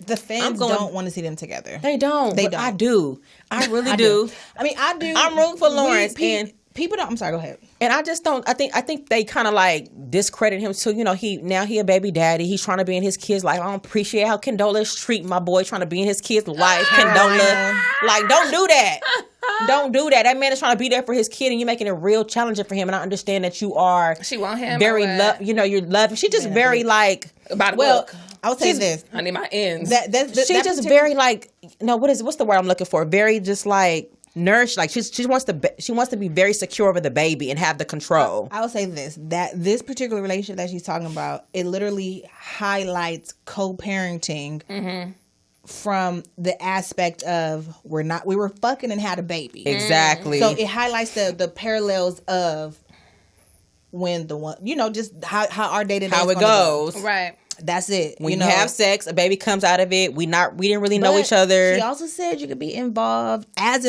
S3: the fans don't want to see them together.
S1: They don't. But I do. I really do.
S3: I mean, I do.
S1: I'm rooting for Lawrence.
S3: And people don't. I'm sorry. Go ahead.
S1: And I just don't. I think they kind of like discredit him too. He a baby daddy. He's trying to be in his kid's life. I don't appreciate how Condola's treating my boy, trying to be in his kid's life. Condola, like, don't do that. Don't do that. That man is trying to be there for his kid, and you're making it real challenging for him. And I understand that you are.
S2: She want him.
S1: Very you're loving. She just very like
S2: about a book.
S3: I would say this.
S2: I need my ends.
S1: She's just very like, what's the word I'm looking for? Very just like, nourish. Like she wants to be very secure over the baby and have the control.
S3: I will say that this particular relationship that she's talking about, it literally highlights co-parenting from the aspect of we were fucking and had a baby.
S1: Exactly.
S3: So it highlights the parallels of when the one, just how our day-to-day
S1: how it goes.
S3: Go.
S2: Right.
S3: That's it.
S1: When you have sex, a baby comes out of it. We didn't really know each other.
S3: She also said you could be involved as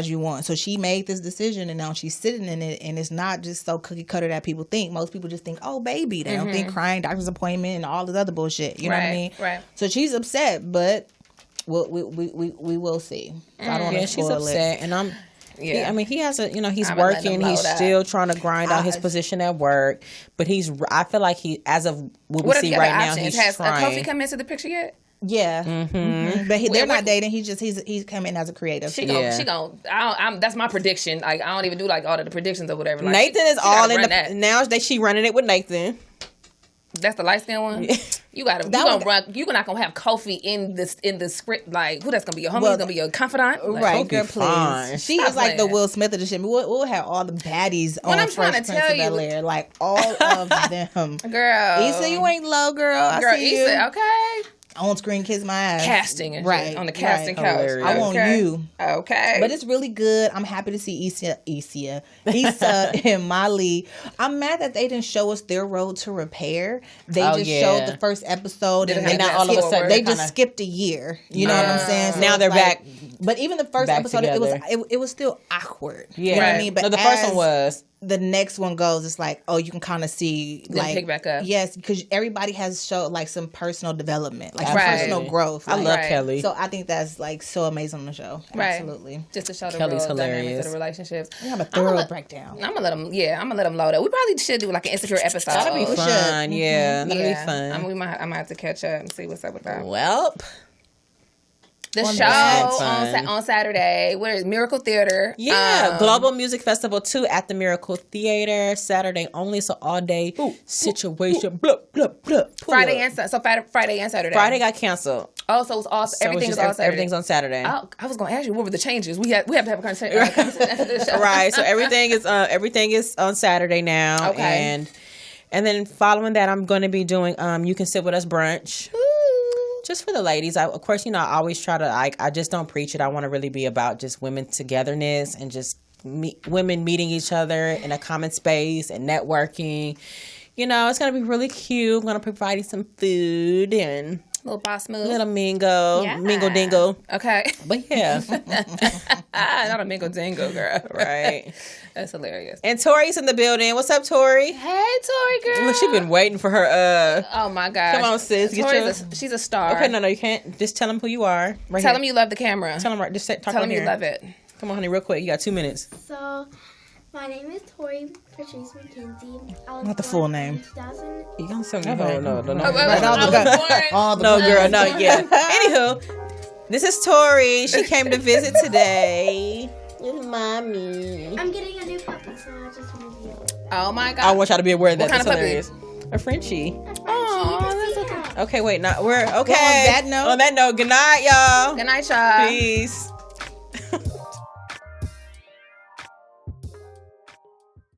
S3: you want. So she made this decision, and now she's sitting in it, and it's not just so cookie cutter that people think. Most people just think, oh, baby. They don't think crying, doctor's appointment, and all this other bullshit. You know what I mean?
S2: Right.
S3: So she's upset, but we will see. So I don't want to
S1: she's upset, and he has he's working. He's still trying to grind out his position at work, but I feel like as of what we see right now, he's trying.
S2: Has Kofi come into the picture yet?
S3: Yeah, but they're not dating. He's come in as a creative.
S2: She gon' that's my prediction. Like I don't even do like all of the predictions or whatever. Like,
S1: Nathan is all in the now. She running it with Nathan.
S2: That's the light skin one. Yeah. You're not gonna have Kofi in the script. Like who that's gonna be your homie? He's gonna be your confidant,
S3: like, right? Girl, please. She is like the Will Smith of the shit. We'll have all the baddies on
S2: I'm trying to tell you,
S3: like all of them.
S2: Girl,
S3: Issa, you ain't low, girl. I see
S2: Issa,
S3: you. Okay. On screen kiss my ass.
S2: Casting and shit, on the casting couch.
S1: Hilarious.
S3: I want you.
S2: Okay.
S3: But it's really good. I'm happy to see Issa and Molly. I'm mad that they didn't show us their road to repair. They just showed the first episode and now all of a sudden they just skipped a year. You know what I'm saying? So
S1: now they're back.
S3: But even the first episode, it was still awkward.
S1: Yeah.
S3: You know what I mean? But
S1: the first one was.
S3: The next one goes, it's like, oh, you can kind of see, like,
S2: pick back up.
S3: Yes, because everybody has showed like some personal development, like some personal growth.
S1: I love Kelly,
S3: so I think that's like so amazing on the show. Absolutely,
S2: just to show the
S1: Kelly's
S2: real
S1: hilarious.
S2: dynamics of the relationships.
S3: We have a thorough breakdown.
S2: I'm gonna let them load up. We probably should do like an Insecure episode.
S1: That'll be fun. Yeah, that'll be fun.
S2: I might have to catch up and see what's up with that.
S1: Well.
S2: The show on Saturday. Where is Miracle Theater?
S1: Yeah, Global Music Festival 2 at the Miracle Theater. Saturday only, so all day situation.
S2: Friday and Saturday.
S1: Friday got canceled.
S2: Oh, so it's all everything's on Saturday.
S1: Everything's on Saturday.
S2: I was going to ask you what were the changes. We have to have a conversation after the show.
S1: Right. So everything is on Saturday now.
S2: Okay.
S1: And then following that, I'm going to be doing You Can Sit With Us brunch. Just for the ladies. Of course, I always try to, I just don't preach it. I want to really be about just women togetherness and just women meeting each other in a common space and networking. It's going to be really cute. I'm going to be providing some food and
S2: little boss move.
S1: Little mingo. Yeah. Mingo dingo.
S2: Okay.
S1: But yeah.
S2: Not a mingo dingo, girl.
S1: Right.
S2: That's hilarious.
S1: And Tori's in the building. What's up, Tori?
S2: Hey, Tori, girl.
S1: She's been waiting for her.
S2: Oh, my gosh.
S1: Come on, sis.
S2: She's a star.
S1: Okay, no, you can't. Just tell them who you are.
S2: Tell them you love the camera.
S1: Tell them right. Just talk
S2: Tell them you love it.
S1: Come on, honey, real quick. You got 2 minutes.
S4: So, my name is Tori Patrice McKenzie.
S3: Not the full name.
S1: You got some. No.
S2: No, girl,
S1: no, yeah. Anywho, this is Tori. She came to visit today. With mommy.
S4: I'm getting a new puppy, so I just want to be.
S2: Oh my god!
S1: I want y'all to be aware of that.
S2: What kind of
S1: hilarious. A Frenchie.
S2: Oh, that's okay.
S1: Okay, wait. We're okay.
S3: Well, on that note.
S1: Good night, y'all.
S2: Good night, y'all.
S1: Peace.